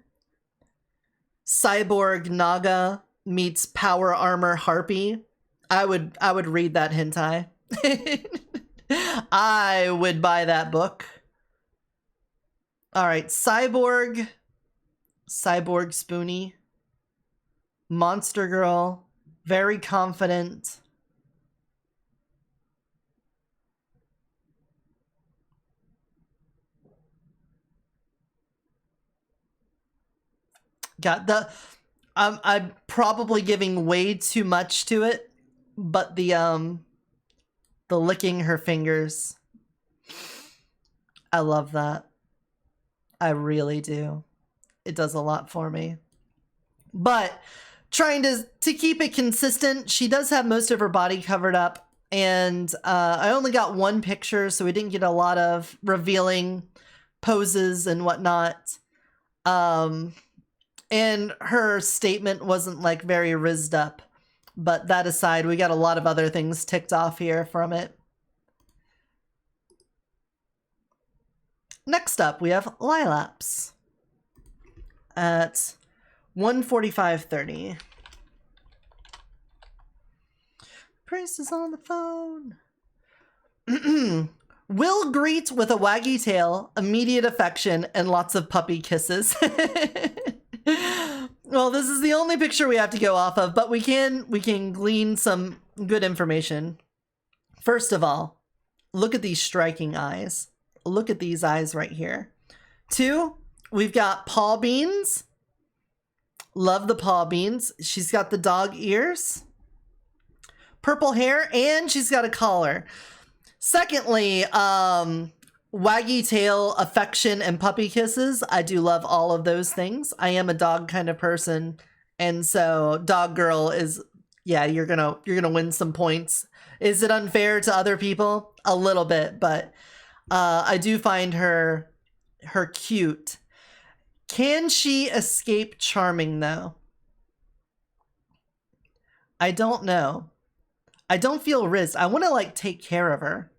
cyborg Naga meets power armor harpy. I would read that hentai. I would buy that book. All right, cyborg Spoonie, Monster Girl, very confident. Got the I'm probably giving way too much to it, but the licking her fingers, I love that. I really do. It does a lot for me. But trying to keep it consistent, she does have most of her body covered up, and I only got one picture, so we didn't get a lot of revealing poses and whatnot. And her statement wasn't like very rizzed up. But that aside, we got a lot of other things ticked off here from it. Next up, we have Lilaps at 145.30. Priest is on the phone. Will greet with a waggy tail, immediate affection, and lots of puppy kisses. Well, this is the only picture we have to go off of, but we can glean some good information. First of all, look at these striking eyes. Look at these eyes right here. 2, we've got paw beans. Love the paw beans. She's got the dog ears. purple hair, and she's got a collar. Secondly, waggy tail, affection, and puppy kisses. I do love all of those things. I am a dog kind of person, and so dog girl is, yeah, you're gonna win some points. Is it unfair to other people? A little bit, but I do find her cute. Can she escape charming though? I don't know. I don't feel rizzed. I want to like take care of her.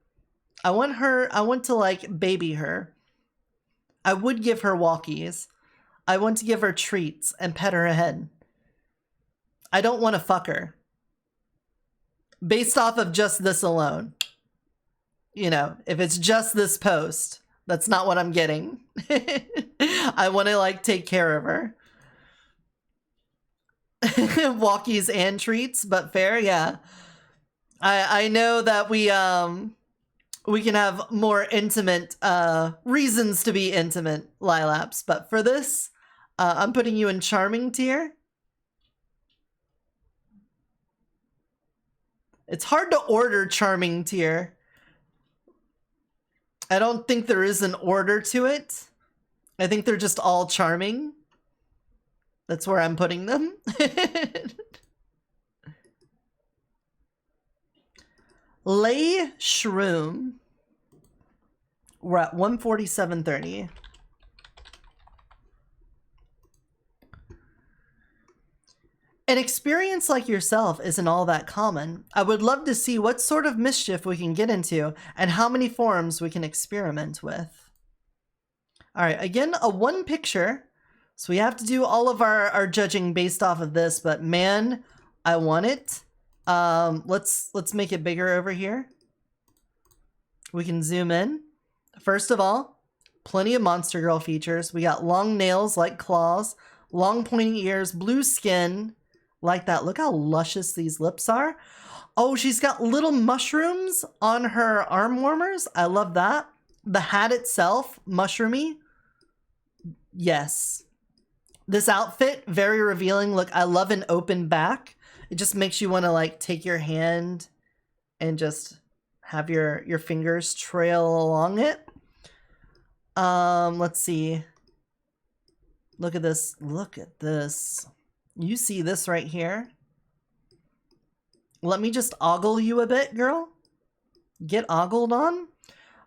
I want to like baby her. I would give her walkies. I want to give her treats and pet her head. I don't want to fuck her. Based off of just this alone. You know, if it's just this post, that's not what I'm getting. I want to like take care of her. Walkies and treats, but fair, yeah. I know that we can have more intimate reasons to be intimate, Lilaps, but for this, I'm putting you in charming tier. It's hard to order charming tier. I don't think there is an order to it. I think they're just all charming. That's where I'm putting them. Lay Shroom. We're at 147.30. An experience like yourself isn't all that common. I would love to see what sort of mischief we can get into and how many forms we can experiment with. All right, again, a one picture. So we have to do all of our judging based off of this, but man, I want it. Let's make it bigger over here. We can zoom in. First of all, plenty of Monster Girl features. We got long nails like claws, long pointy ears, blue skin like that. Look how luscious these lips are. Oh, she's got little mushrooms on her arm warmers. I love that. The hat itself, mushroomy. Yes. This outfit, very revealing. Look, I love an open back. It just makes you want to like take your hand and just have your fingers trail along it. Let's see. Look at this. Look at this. You see this right here? Let me just ogle you a bit, girl. Get ogled on.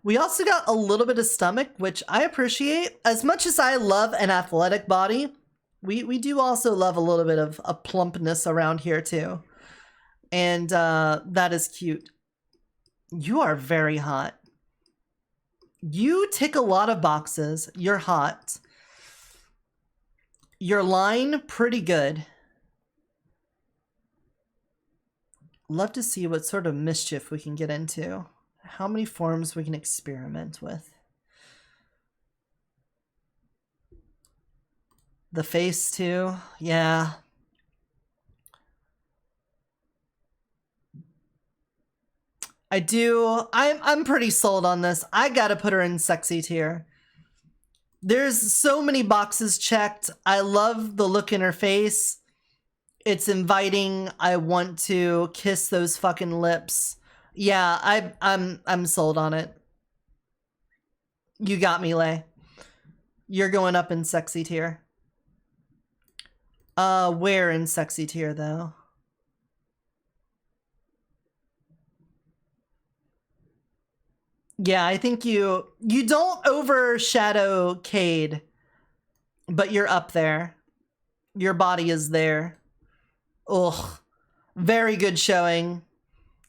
We also got a little bit of stomach, which I appreciate. As much as I love an athletic body, we do also love a little bit of a plumpness around here too. And that is cute. You are very hot. You tick a lot of boxes. You're hot. Your line, pretty good. Love to see what sort of mischief we can get into. How many forms we can experiment with. The face too, yeah. I'm pretty sold on this. I gotta put her in sexy tier. There's so many boxes checked. I love the look in her face. It's inviting. I want to kiss those fucking lips. Yeah, I'm sold on it. You got me, Lay. You're going up in sexy tier. Where in sexy tier though? Yeah, I think you don't overshadow Cade, but you're up there. Your body is there. Ugh. Very good showing.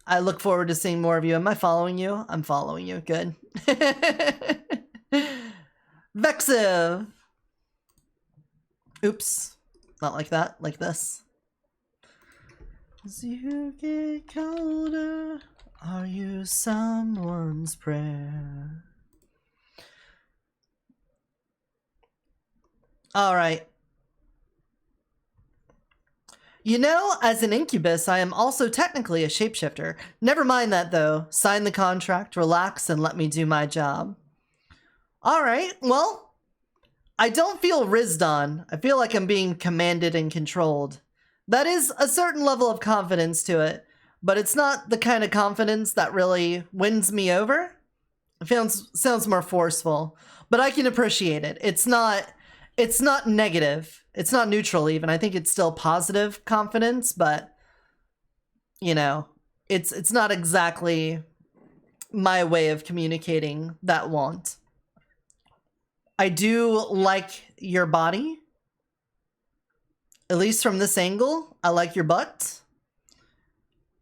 I look forward to seeing more of you. Am I following you? I'm following you. Good. Vexiv. Oops. Not like that. Like this. As you get colder, are you someone's prayer? All right. You know, as an incubus, I am also technically a shapeshifter. Never mind that, though. Sign the contract, relax, and let me do my job. All right, well, I don't feel rizzed on. I feel like I'm being commanded and controlled. That is a certain level of confidence to it, but it's not the kind of confidence that really wins me over. It sounds more forceful, but I can appreciate it. It's not negative. It's not neutral even. I think it's still positive confidence, but you know, it's not exactly my way of communicating that want. I do like your body. At least from this angle, I like your butt.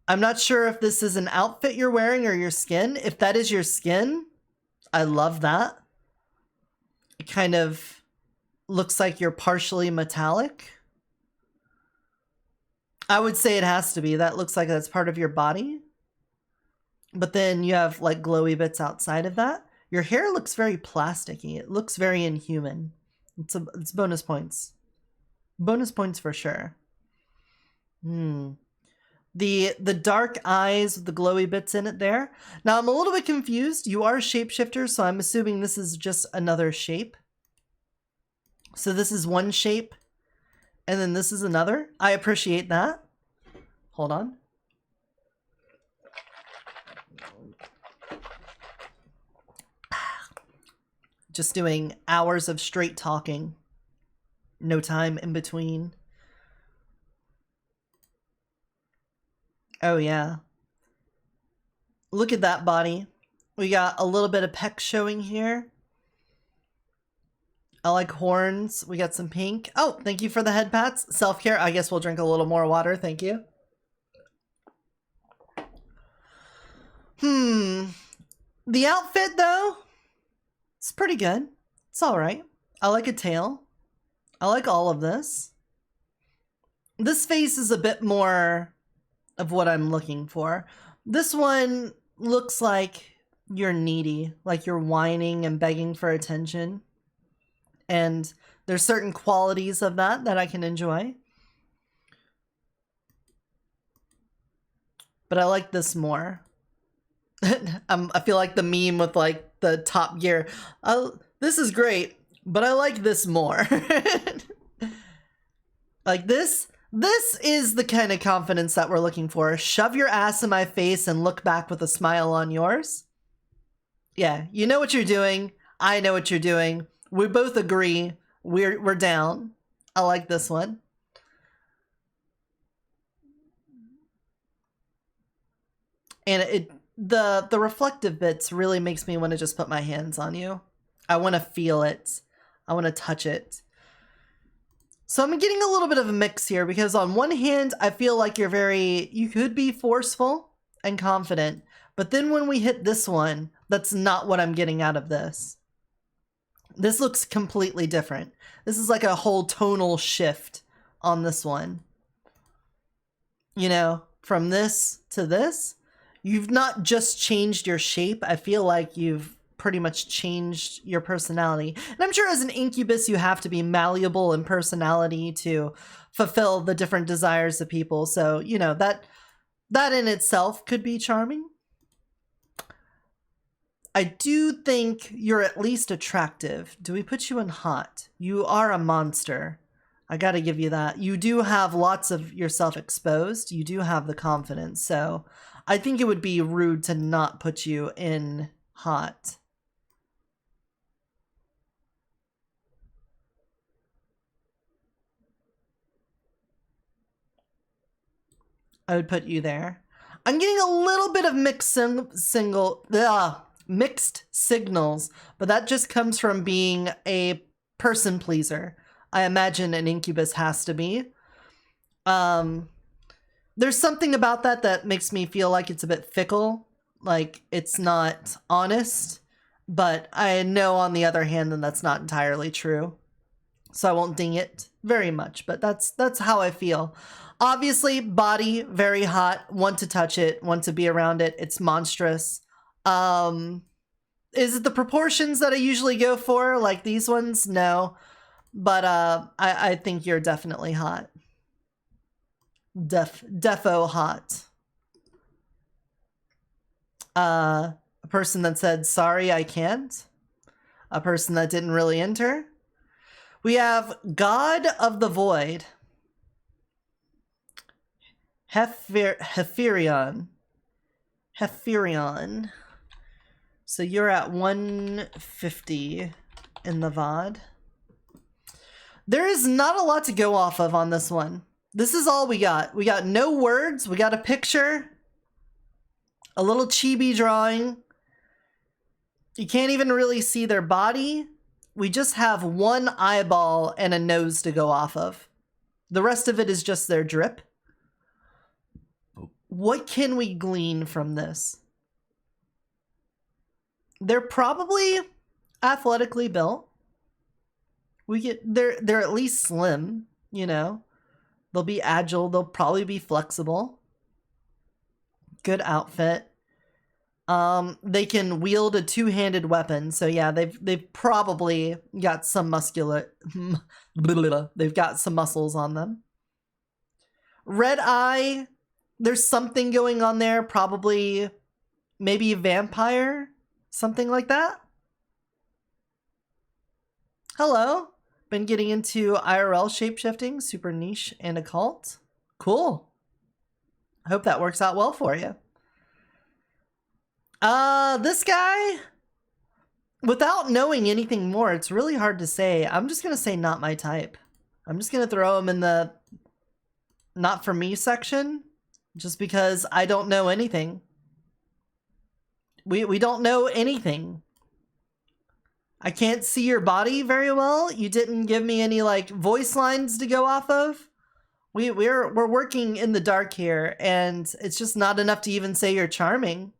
I'm not sure if this is an outfit you're wearing or your skin. If that is your skin, I love that. It kind of looks like you're partially metallic. I would say it has to be. That looks like that's part of your body. But then you have like glowy bits outside of that. Your hair looks very plasticky. It looks very inhuman. It's bonus points. Bonus points for sure. The dark eyes with the glowy bits in it there. Now I'm a little bit confused. You are a shapeshifter, so I'm assuming this is just another shape. So this is one shape, and then this is another. I appreciate that. Hold on. Just doing hours of straight talking. No time in between. Oh yeah. Look at that body. We got a little bit of pec showing here. I like horns. We got some pink. Oh, thank you for the head pats. Self-care. I guess we'll drink a little more water. Thank you. The outfit though, it's pretty good. It's all right. I like a tail. I like all of this. This face is a bit more of what I'm looking for. This one looks like you're needy, like you're whining and begging for attention. And there's certain qualities of that I can enjoy. But I like this more. I feel like the meme with like the Top Gear. This is great, but I like this more. Like this is the kind of confidence that we're looking for. Shove your ass in my face and look back with a smile on yours. Yeah, you know what you're doing. I know what you're doing. We both agree. We're down. I like this one. And the reflective bits really makes me want to just put my hands on you. I want to feel it. I want to touch it. So I'm getting a little bit of a mix here because on one hand, I feel like you could be forceful and confident, but then when we hit this one, that's not what I'm getting out of this. This looks completely different. This is like a whole tonal shift on this one. You know, from this to this, you've not just changed your shape. I feel like you've pretty much changed your personality. And I'm sure as an incubus, you have to be malleable in personality to fulfill the different desires of people. So, you know, that in itself could be charming. I do think you're at least attractive. Do we put you in hot? You are a monster. I gotta give you that. You do have lots of yourself exposed. You do have the confidence. So I think it would be rude to not put you in hot. I would put you there. I'm getting a little bit of mixed signals, but that just comes from being a person pleaser. I imagine an incubus has to be. There's something about that makes me feel like it's a bit fickle, like it's not honest, but I know on the other hand that that's not entirely true. So I won't ding it very much, but that's how I feel. Obviously, body, very hot, want to touch it, want to be around it. It's monstrous. Is it the proportions that I usually go for, like these ones? No. But I think you're definitely hot. Defo hot. A person that said, sorry, I can't. A person that didn't really enter. We have God of the Void. Heferion. So you're at 150 in the VOD. There is not a lot to go off of on this one. This is all we got. We got no words. We got a picture. A little chibi drawing. You can't even really see their body. We just have one eyeball and a nose to go off of. The rest of it is just their drip. What can we glean from this? They're probably athletically built. They're at least slim, you know. They'll be agile, they'll probably be flexible. Good outfit. They can wield a two-handed weapon, so yeah, they've probably got some they've got some muscles on them. Red eye, there's something going on there, probably maybe vampire, something like that. Hello, been getting into IRL shapeshifting, super niche and occult. Cool. I hope that works out well for you. This guy, without knowing anything more, it's really hard to say. I'm just going to say not my type. I'm just going to throw him in the not for me section, just because I don't know anything. We don't know anything. I can't see your body very well. You didn't give me any like voice lines to go off of. We're working in the dark here, and it's just not enough to even say you're charming.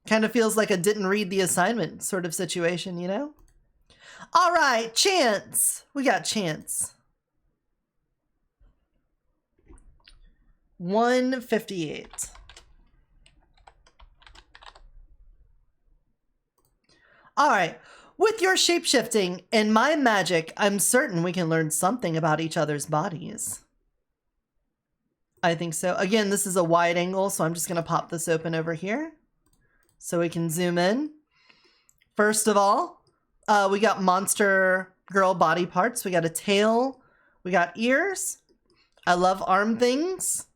Kind of feels like a didn't read the assignment sort of situation, you know? All right, Chance. We got Chance. 158. All right. With your shapeshifting and my magic, I'm certain we can learn something about each other's bodies. I think so. Again, this is a wide angle, so I'm just going to pop this open over here so we can zoom in. First of all, we got monster girl body parts. We got a tail. We got ears. I love arm things.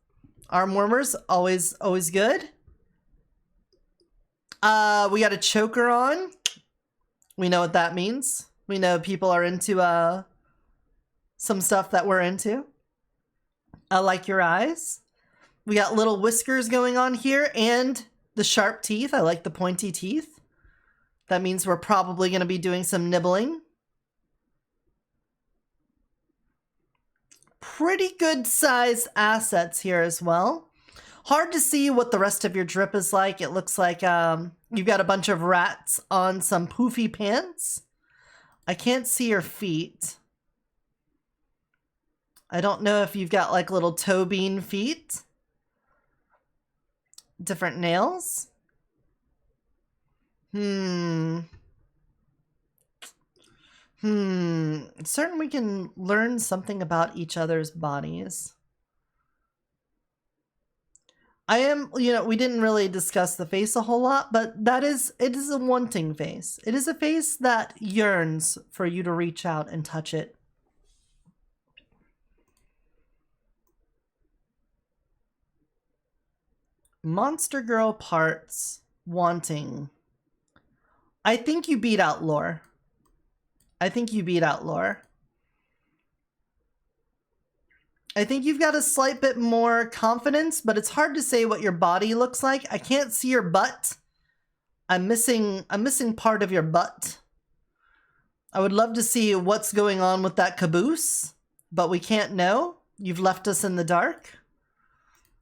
Arm warmers, always good. We got a choker on. We know what that means. We know people are into some stuff that we're into. I like your eyes. We got little whiskers going on here and the sharp teeth. I like the pointy teeth. That means we're probably going to be doing some nibbling. Pretty good size assets here as well. Hard to see what the rest of your drip is like. It looks like you've got a bunch of rats on some poofy pants. I can't see your feet. I don't know if you've got like little toe bean feet. Different nails. Certain we can learn something about each other's bodies. I am, you know, we didn't really discuss the face a whole lot, but it is a wanting face. It is a face that yearns for you to reach out and touch it. Monster girl parts, wanting. I think you beat out Lore. I think you've got a slight bit more confidence, but it's hard to say what your body looks like. I can't see your butt. I'm missing part of your butt. I would love to see what's going on with that caboose, but we can't know. You've left us in the dark.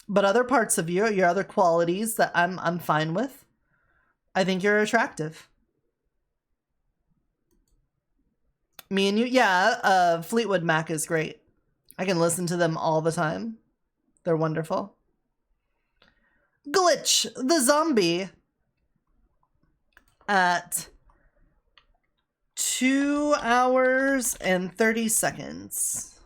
But other parts of you, your other qualities that I'm fine with. I think you're attractive. Me and you, yeah, Fleetwood Mac is great. I can listen to them all the time. They're wonderful. Glitch, the zombie, at 2 hours and 30 seconds.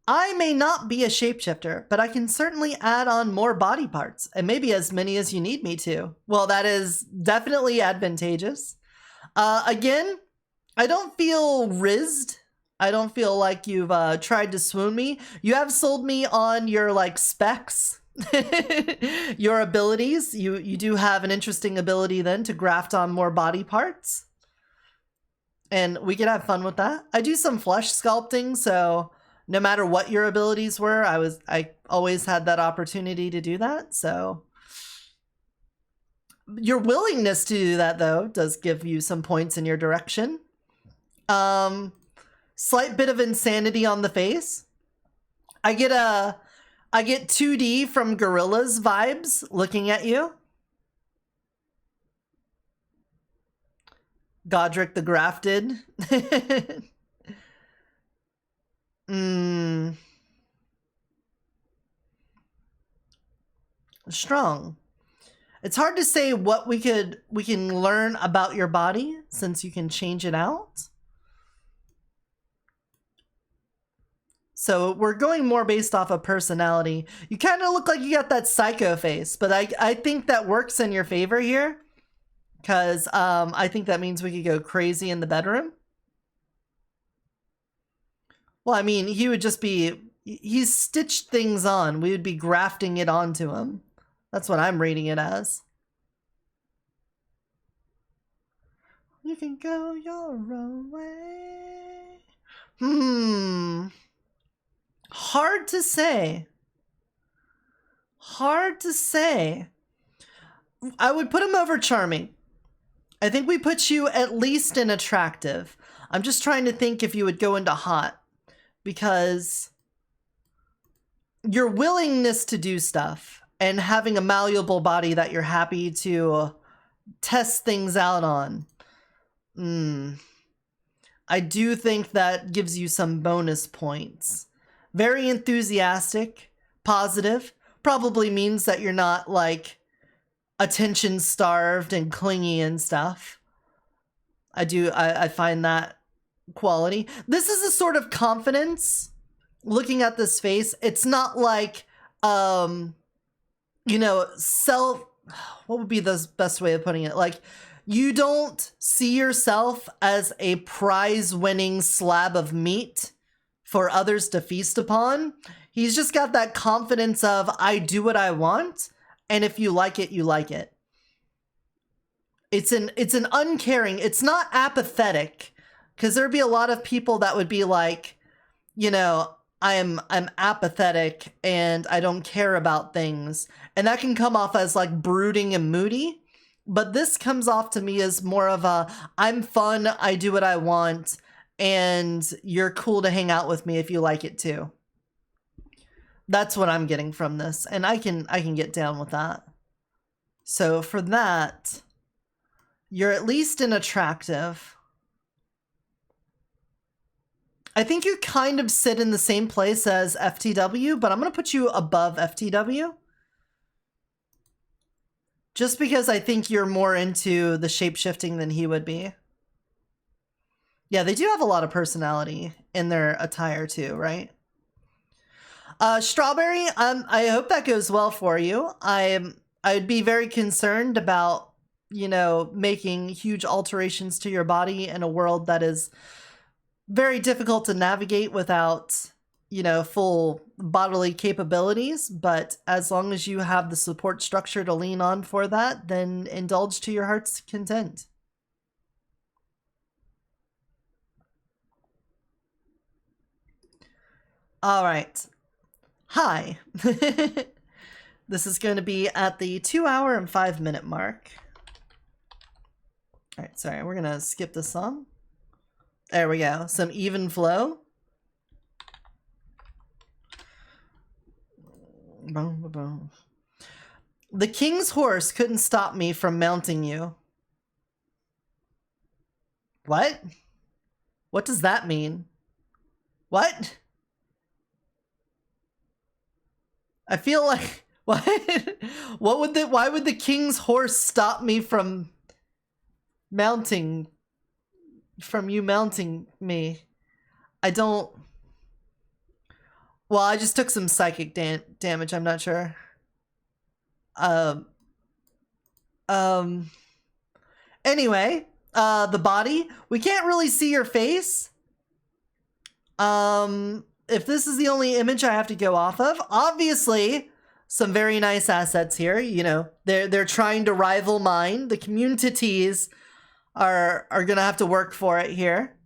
I may not be a shapeshifter, but I can certainly add on more body parts, and maybe as many as you need me to. Well, that is definitely advantageous. Again, I don't feel rizzed. I don't feel like you've tried to swoon me. You have sold me on your like specs, your abilities. You do have an interesting ability then to graft on more body parts, and we could have fun with that. I do some flesh sculpting, so no matter what your abilities were, I always had that opportunity to do that. So your willingness to do that though does give you some points in your direction. Slight bit of insanity on the face. I get 2D from Gorillas vibes looking at you. Godric the Grafted. Strong. It's hard to say what we can learn about your body since you can change it out. So we're going more based off of personality. You kind of look like you got that psycho face, but I think that works in your favor here. Because I think that means we could go crazy in the bedroom. Well, I mean, he would just be... He's stitched things on. We would be grafting it onto him. That's what I'm reading it as. You can go your own way. Hard to say. Hard to say. I would put him over charming. I think we put you at least in attractive. I'm just trying to think if you would go into hot. Because your willingness to do stuff and having a malleable body that you're happy to test things out on. I do think that gives you some bonus points. Very enthusiastic, positive, probably means that you're not like attention starved and clingy and stuff. I find that quality. This is a sort of confidence looking at this face. It's not like, you know, what would be the best way of putting it? Like, you don't see yourself as a prize-winning slab of meat for others to feast upon. He's just got that confidence of, I do what I want, and if you like it, you like it. It's an uncaring, it's not apathetic, because there'd be a lot of people that would be like, you know, I'm apathetic and I don't care about things. And that can come off as like brooding and moody. But this comes off to me as more of a, I'm fun, I do what I want, and you're cool to hang out with me if you like it too. That's what I'm getting from this, and I can get down with that. So for that, you're at least an attractive. I think you kind of sit in the same place as FTW, but I'm going to put you above FTW. Just because I think you're more into the shape-shifting than he would be. Yeah, they do have a lot of personality in their attire too, right? Strawberry, I hope that goes well for you. I'd be very concerned about, you know, making huge alterations to your body in a world that is very difficult to navigate without, you know, full bodily capabilities. But as long as you have the support structure to lean on for that, then indulge to your heart's content. All right. Hi. This is going to be at the 2 hour and 5 minute mark. All right, sorry, we're going to skip this song. There we go. Some even flow. Boom, boom, boom. The king's horse couldn't stop me from mounting you. What? What does that mean? What? I feel like, what? Why would the king's horse stop me from mounting, from you mounting me? I don't, well, I just took some psychic damage, I'm not sure. Anyway, the body. We can't really see your face. If this is the only image I have to go off of, obviously some very nice assets here. You know, they're trying to rival mine. The communities are gonna have to work for it here.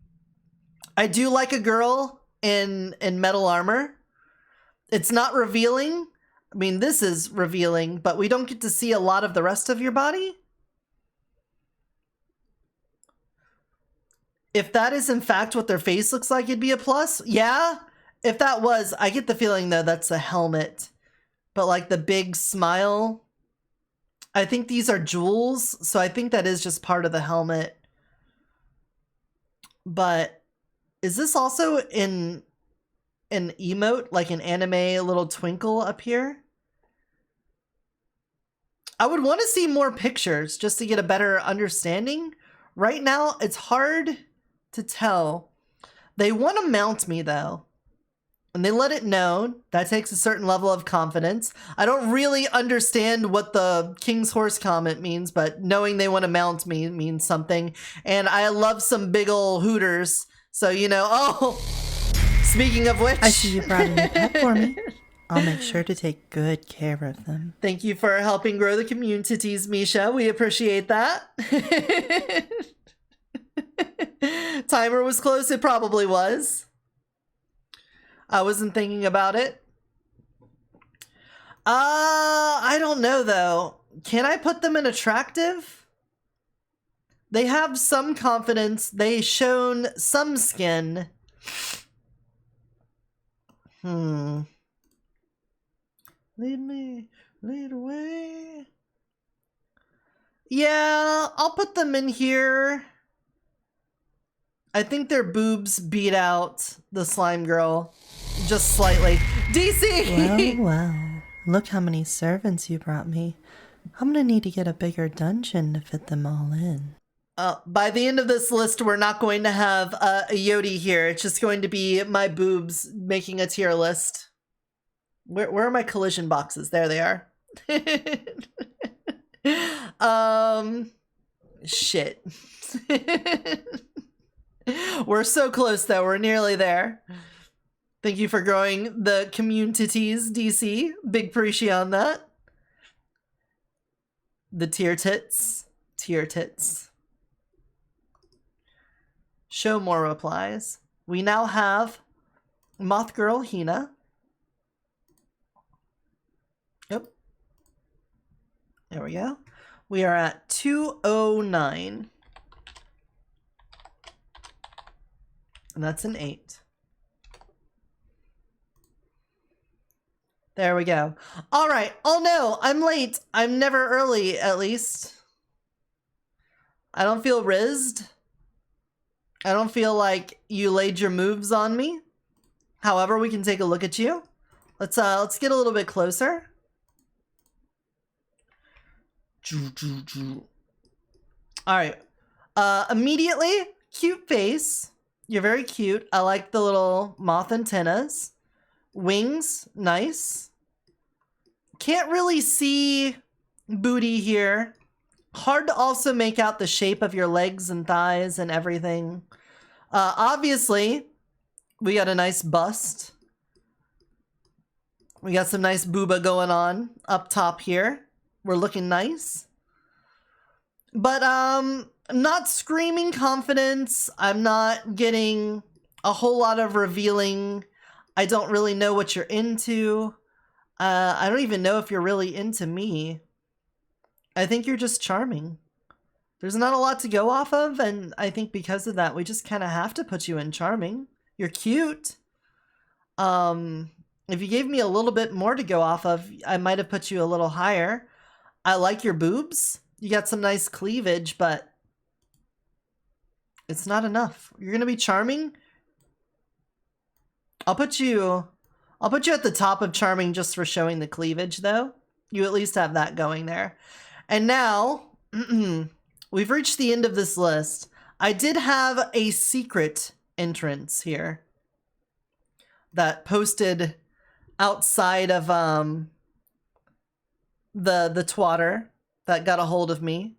I do like a girl in metal armor. It's not revealing. I mean, this is revealing, but we don't get to see a lot of the rest of your body. If that is in fact what their face looks like, it'd be a plus. Yeah, if that was, I get the feeling though that's a helmet. But like the big smile, I think these are jewels, so I think that is just part of the helmet. But is this also in an emote, like an anime, a little twinkle up here? I would want to see more pictures just to get a better understanding. Right now, it's hard to tell. They want to mount me though, and they let it know. That takes a certain level of confidence. I don't really understand what the King's Horse comment means, but knowing they want to mount me means something. And I love some big ol' hooters, so you know. Oh, speaking of which, I see you brought a new pet for me. I'll make sure to take good care of them. Thank you for helping grow the communities, Misha. We appreciate that. Timer was close. It probably was. I wasn't thinking about it. I don't know though. Can I put them in attractive? They have some confidence. They shown some skin. Lead me, lead away. Yeah, I'll put them in here. I think their boobs beat out the slime girl just slightly. DC! Well, look how many servants you brought me. I'm gonna need to get a bigger dungeon to fit them all in. By the end of this list, we're not going to have a Yoti here. It's just going to be my boobs making a tier list. Where are my collision boxes? There they are. Shit. We're so close though. We're nearly there. Thank you for growing the communities, DC. Big appreciate on that. The tier tits. Tier tits. Show more replies. We now have Moth Girl Hina. Yep. There we go. We are at 209. And that's an 8. There we go. All right. Oh no, I'm late. I'm never early, at least. I don't feel rizzed. I don't feel like you laid your moves on me. However, we can take a look at you. Let's get a little bit closer. All right. Immediately, cute face. You're very cute. I like the little moth antennas. Wings, nice. Can't really see booty here. Hard to also make out the shape of your legs and thighs and everything. Obviously, we got a nice bust. We got some nice booba going on up top here. We're looking nice. But not screaming confidence. I'm not getting a whole lot of revealing. I don't really know what you're into. I don't even know if you're really into me. I think you're just charming. There's not a lot to go off of, and I think because of that, we just kind of have to put you in charming. You're cute. If you gave me a little bit more to go off of, I might have put you a little higher. I like your boobs. You got some nice cleavage, but it's not enough. You're gonna be charming. I'll put you at the top of charming just for showing the cleavage, though. You at least have that going there. And now, we've reached the end of this list. I did have a secret entrance here that posted outside of the twatter that got a hold of me.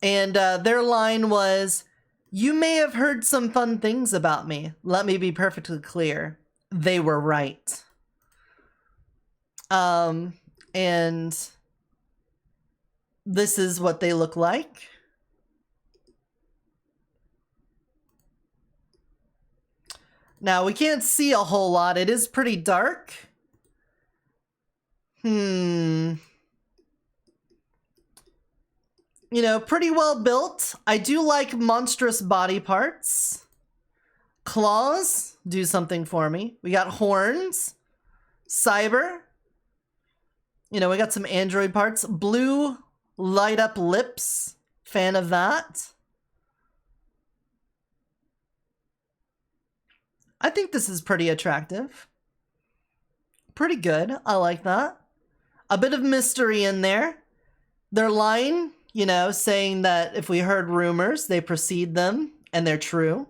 And their line was, "You may have heard some fun things about me. Let me be perfectly clear. They were right." And this is what they look like. Now, we can't see a whole lot. It is pretty dark. You know, pretty well built. I do like monstrous body parts. Claws do something for me. We got horns. Cyber. You know, we got some android parts. Blue light up lips. Fan of that. I think this is pretty attractive. Pretty good. I like that. A bit of mystery in there. Their line, you know, saying that if we heard rumors, they precede them, and they're true.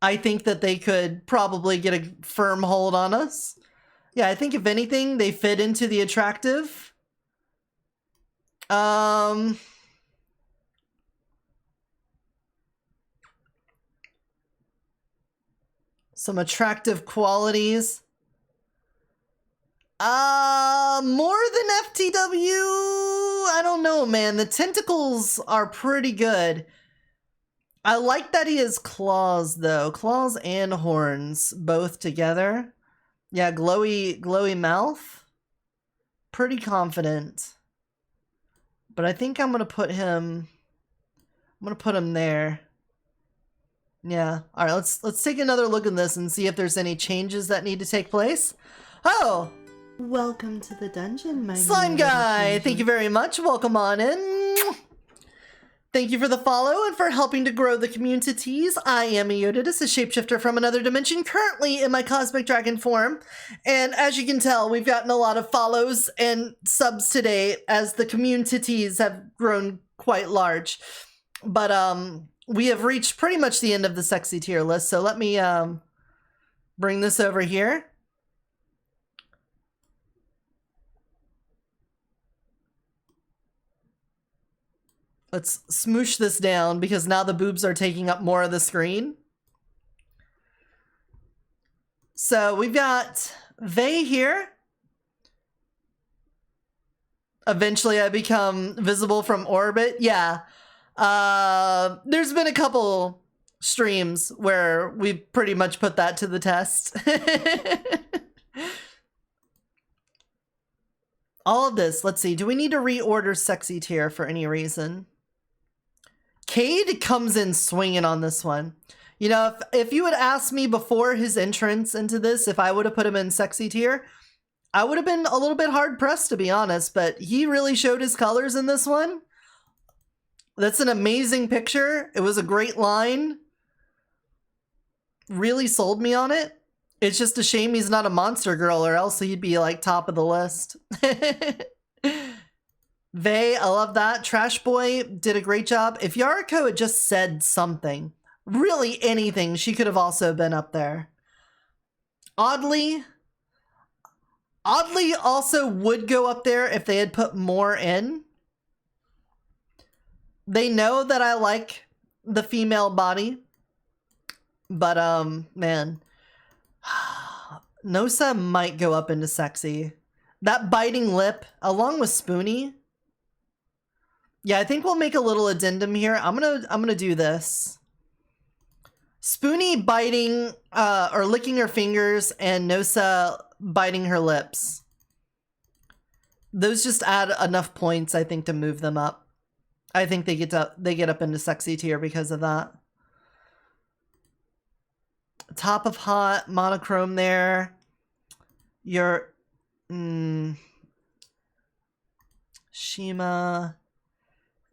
I think that they could probably get a firm hold on us. Yeah, I think if anything, they fit into the attractive. Some attractive qualities. More than FTW? I don't know, man. The tentacles are pretty good. I like that he has claws, though. Claws and horns, both together. Yeah, glowy mouth. Pretty confident. But I think I'm gonna put him there. Yeah. All right, let's take another look at this and see if there's any changes that need to take place. Oh, Welcome to the dungeon, my Slime Guy. Thank you very much. Welcome on in. Thank you for the follow and for helping to grow the communities. I am Eotidiss, a shapeshifter from another dimension, currently in my cosmic dragon form. And as you can tell, we've gotten a lot of follows and subs today as the communities have grown quite large. But we have reached pretty much the end of the sexy tier list. So let me bring this over here. Let's smoosh this down because now the boobs are taking up more of the screen. So we've got Vey here. Eventually I become visible from orbit. Yeah. There's been a couple streams where we've pretty much put that to the test. All of this, let's see. Do we need to reorder sexy tier for any reason? Cade comes in swinging on this one. You know, if you had asked me before his entrance into this, if I would have put him in sexy tier, I would have been a little bit hard pressed, to be honest, but he really showed his colors in this one. That's an amazing picture. It was a great line. Really sold me on it. It's just a shame he's not a monster girl, or else he'd be like top of the list. Vey, I love that. Trash Boy did a great job. If Yariko had just said something, really anything, she could have also been up there. Oddly also would go up there if they had put more in. They know that I like the female body, but man, Nosa might go up into sexy. That biting lip, along with Spoonie. Yeah, I think we'll make a little addendum here. I'm gonna do this. Spoonie biting or licking her fingers, and Nosa biting her lips. Those just add enough points, I think, to move them up. I think they get up into sexy tier because of that. Top of hot, monochrome there. Your Shima.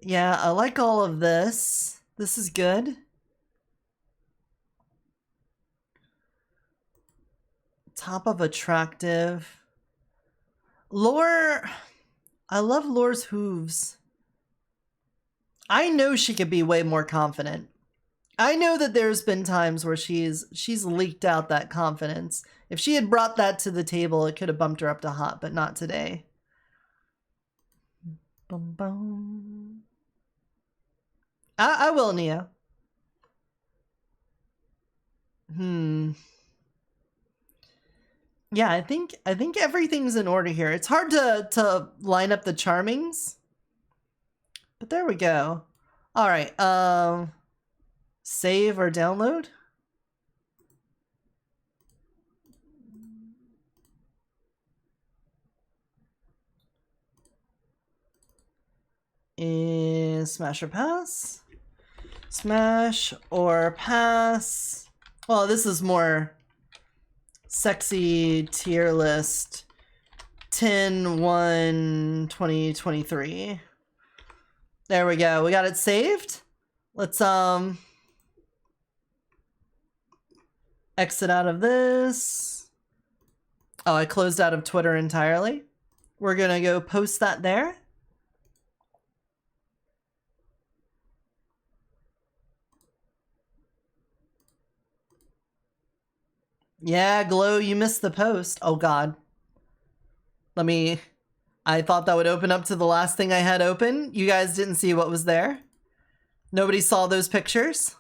Yeah, I like all of this. This is good. Top of attractive. Lore. I love Lore's hooves. I know she could be way more confident. I know that there's been times where she's leaked out that confidence. If she had brought that to the table, it could have bumped her up to hot, but not today. Boom, boom. I will, Nia. Yeah, I think everything's in order here. It's hard to line up the charmings, but there we go. All right, save or download. Is smash or pass? Smash or pass? Well, this is more sexy tier list 10/1/2023. There we go. We got it saved. Let's exit out of this. Oh, I closed out of Twitter entirely. We're gonna go post that there. Yeah, Glow, you missed the post. Oh god. I thought that would open up to the last thing I had open. You guys didn't see what was there. Nobody saw those pictures.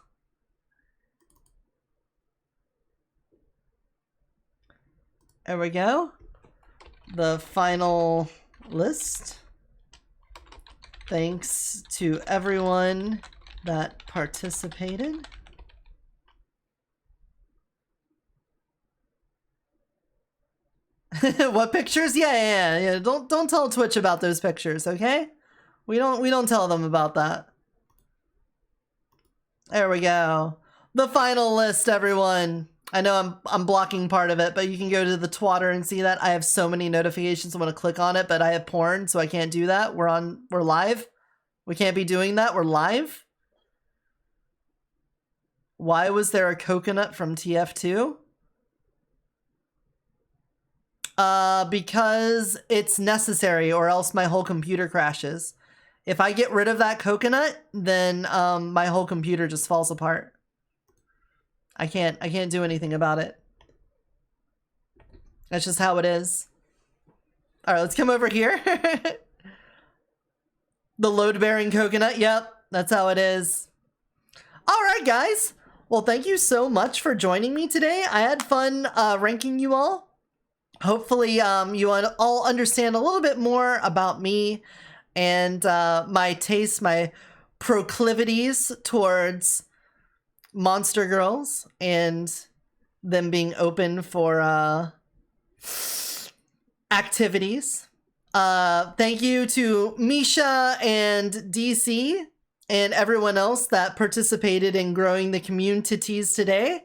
There we go. The final list. Thanks to everyone that participated. What pictures? Yeah. Don't tell Twitch about those pictures, okay? We don't tell them about that. There we go. The final list, everyone. I know I'm blocking part of it, but you can go to the Twatter and see that. I have so many notifications. I want to click on it, but I have porn, so I can't do that. We're live. We can't be doing that. We're live. Why was there a coconut from TF2? Because it's necessary, or else my whole computer crashes. If I get rid of that coconut, then my whole computer just falls apart. I can't do anything about it. That's just how it is. All right, let's come over here. The load-bearing coconut. Yep, that's how it is. All right, guys. Well, thank you so much for joining me today. I had fun ranking you all. Hopefully, you all understand a little bit more about me and my tastes, my proclivities towards monster girls and them being open for activities. Thank you to Misha and DC and everyone else that participated in growing the communities today.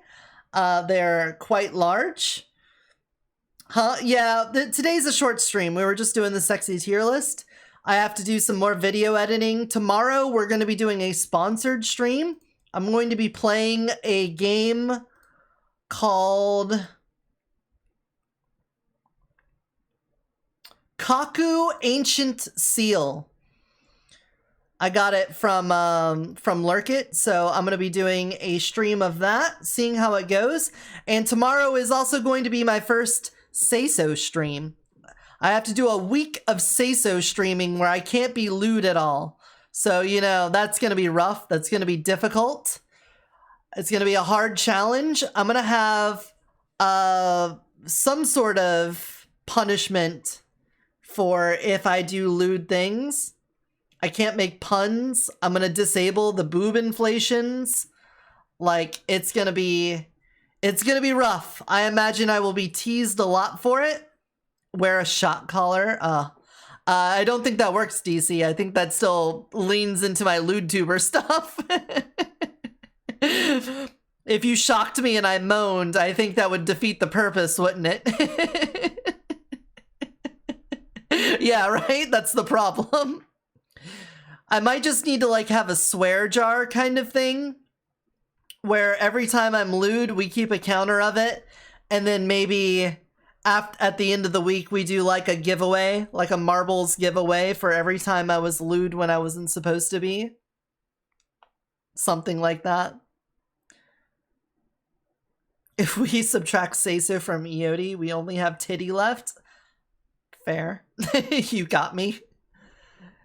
They're quite large. Huh? Yeah, today's a short stream. We were just doing the sexy tier list. I have to do some more video editing. Tomorrow, we're going to be doing a sponsored stream. I'm going to be playing a game called Kaku Ancient Seal. I got it from Lurkit, so I'm going to be doing a stream of that, seeing how it goes. And tomorrow is also going to be my first Say-So stream. I have to do a week of Say-So streaming where I can't be lewd at all. So, you know, that's going to be rough. That's going to be difficult. It's going to be a hard challenge. I'm going to have some sort of punishment for if I do lewd things. I can't make puns. I'm going to disable the boob inflations. Like, it's going to be rough. I imagine I will be teased a lot for it. Wear a shock collar. I don't think that works, DC. I think that still leans into my Vtuber stuff. If you shocked me and I moaned, I think that would defeat the purpose, wouldn't it? Yeah, right? That's the problem. I might just need to like have a swear jar kind of thing where every time I'm lewd, we keep a counter of it. And then maybe at the end of the week, we do like a giveaway, like a marbles giveaway for every time I was lewd when I wasn't supposed to be. Something like that. If we subtract Say-So from Eoti, we only have titty left. Fair. You got me.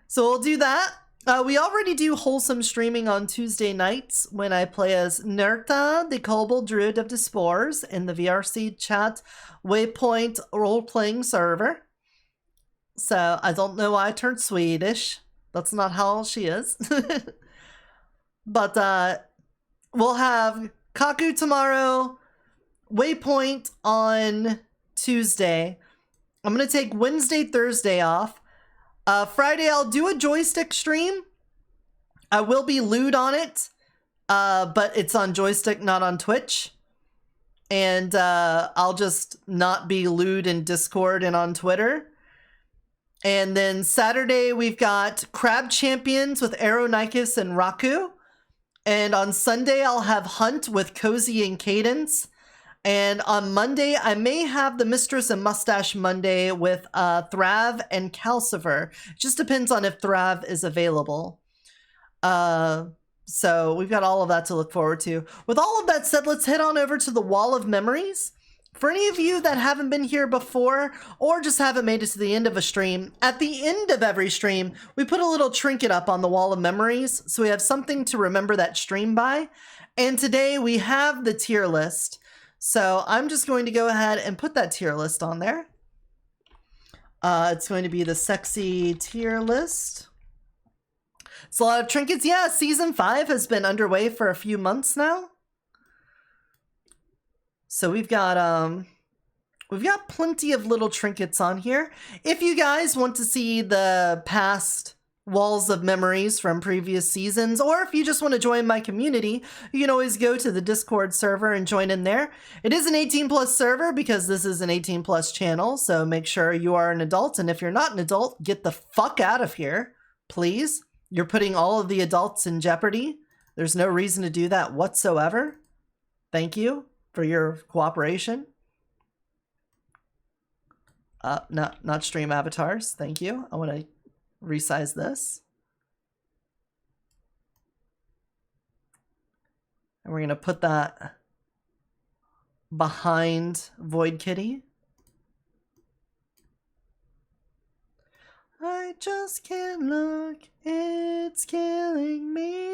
So we'll do that. We already do wholesome streaming on Tuesday nights when I play as Nerta, the Kobold Druid of the Spores, in the VRC chat Waypoint role-playing server. So I don't know why I turned Swedish. That's not how she is. But we'll have Kaku tomorrow, Waypoint on Tuesday. I'm going to take Wednesday, Thursday off. Friday, I'll do a joystick stream. I will be lewd on it, but it's on joystick, not on Twitch. And I'll just not be lewd in Discord and on Twitter. And then Saturday, we've got Crab Champions with Aeronikis and Raku. And on Sunday, I'll have Hunt with Cozy and Cadence. And on Monday, I may have the Mistress and Mustache Monday with Thrav and Calcifer. Just depends on if Thrav is available. So we've got all of that to look forward to. With all of that said, let's head on over to the Wall of Memories. For any of you that haven't been here before or just haven't made it to the end of a stream, at the end of every stream, we put a little trinket up on the Wall of Memories so we have something to remember that stream by. And today we have the tier list. So I'm just going to go ahead and put that tier list on there. It's going to be the sexy tier list. It's a lot of trinkets. Yeah, season 5 has been underway for a few months now. So we've got plenty of little trinkets on here. If you guys want to see the past walls of memories from previous seasons, or if you just want to join my community, you can always go to the Discord server and join in there. It is an 18+ server because this is an 18+ channel, so make sure you are an adult, and if you're not an adult, get the fuck out of here, please. You're putting all of the adults in jeopardy. There's no reason to do that whatsoever. Thank you for your cooperation. Not stream avatars. Thank you. I want to resize this. And we're going to put that behind Void Kitty. I just can't look. It's killing me.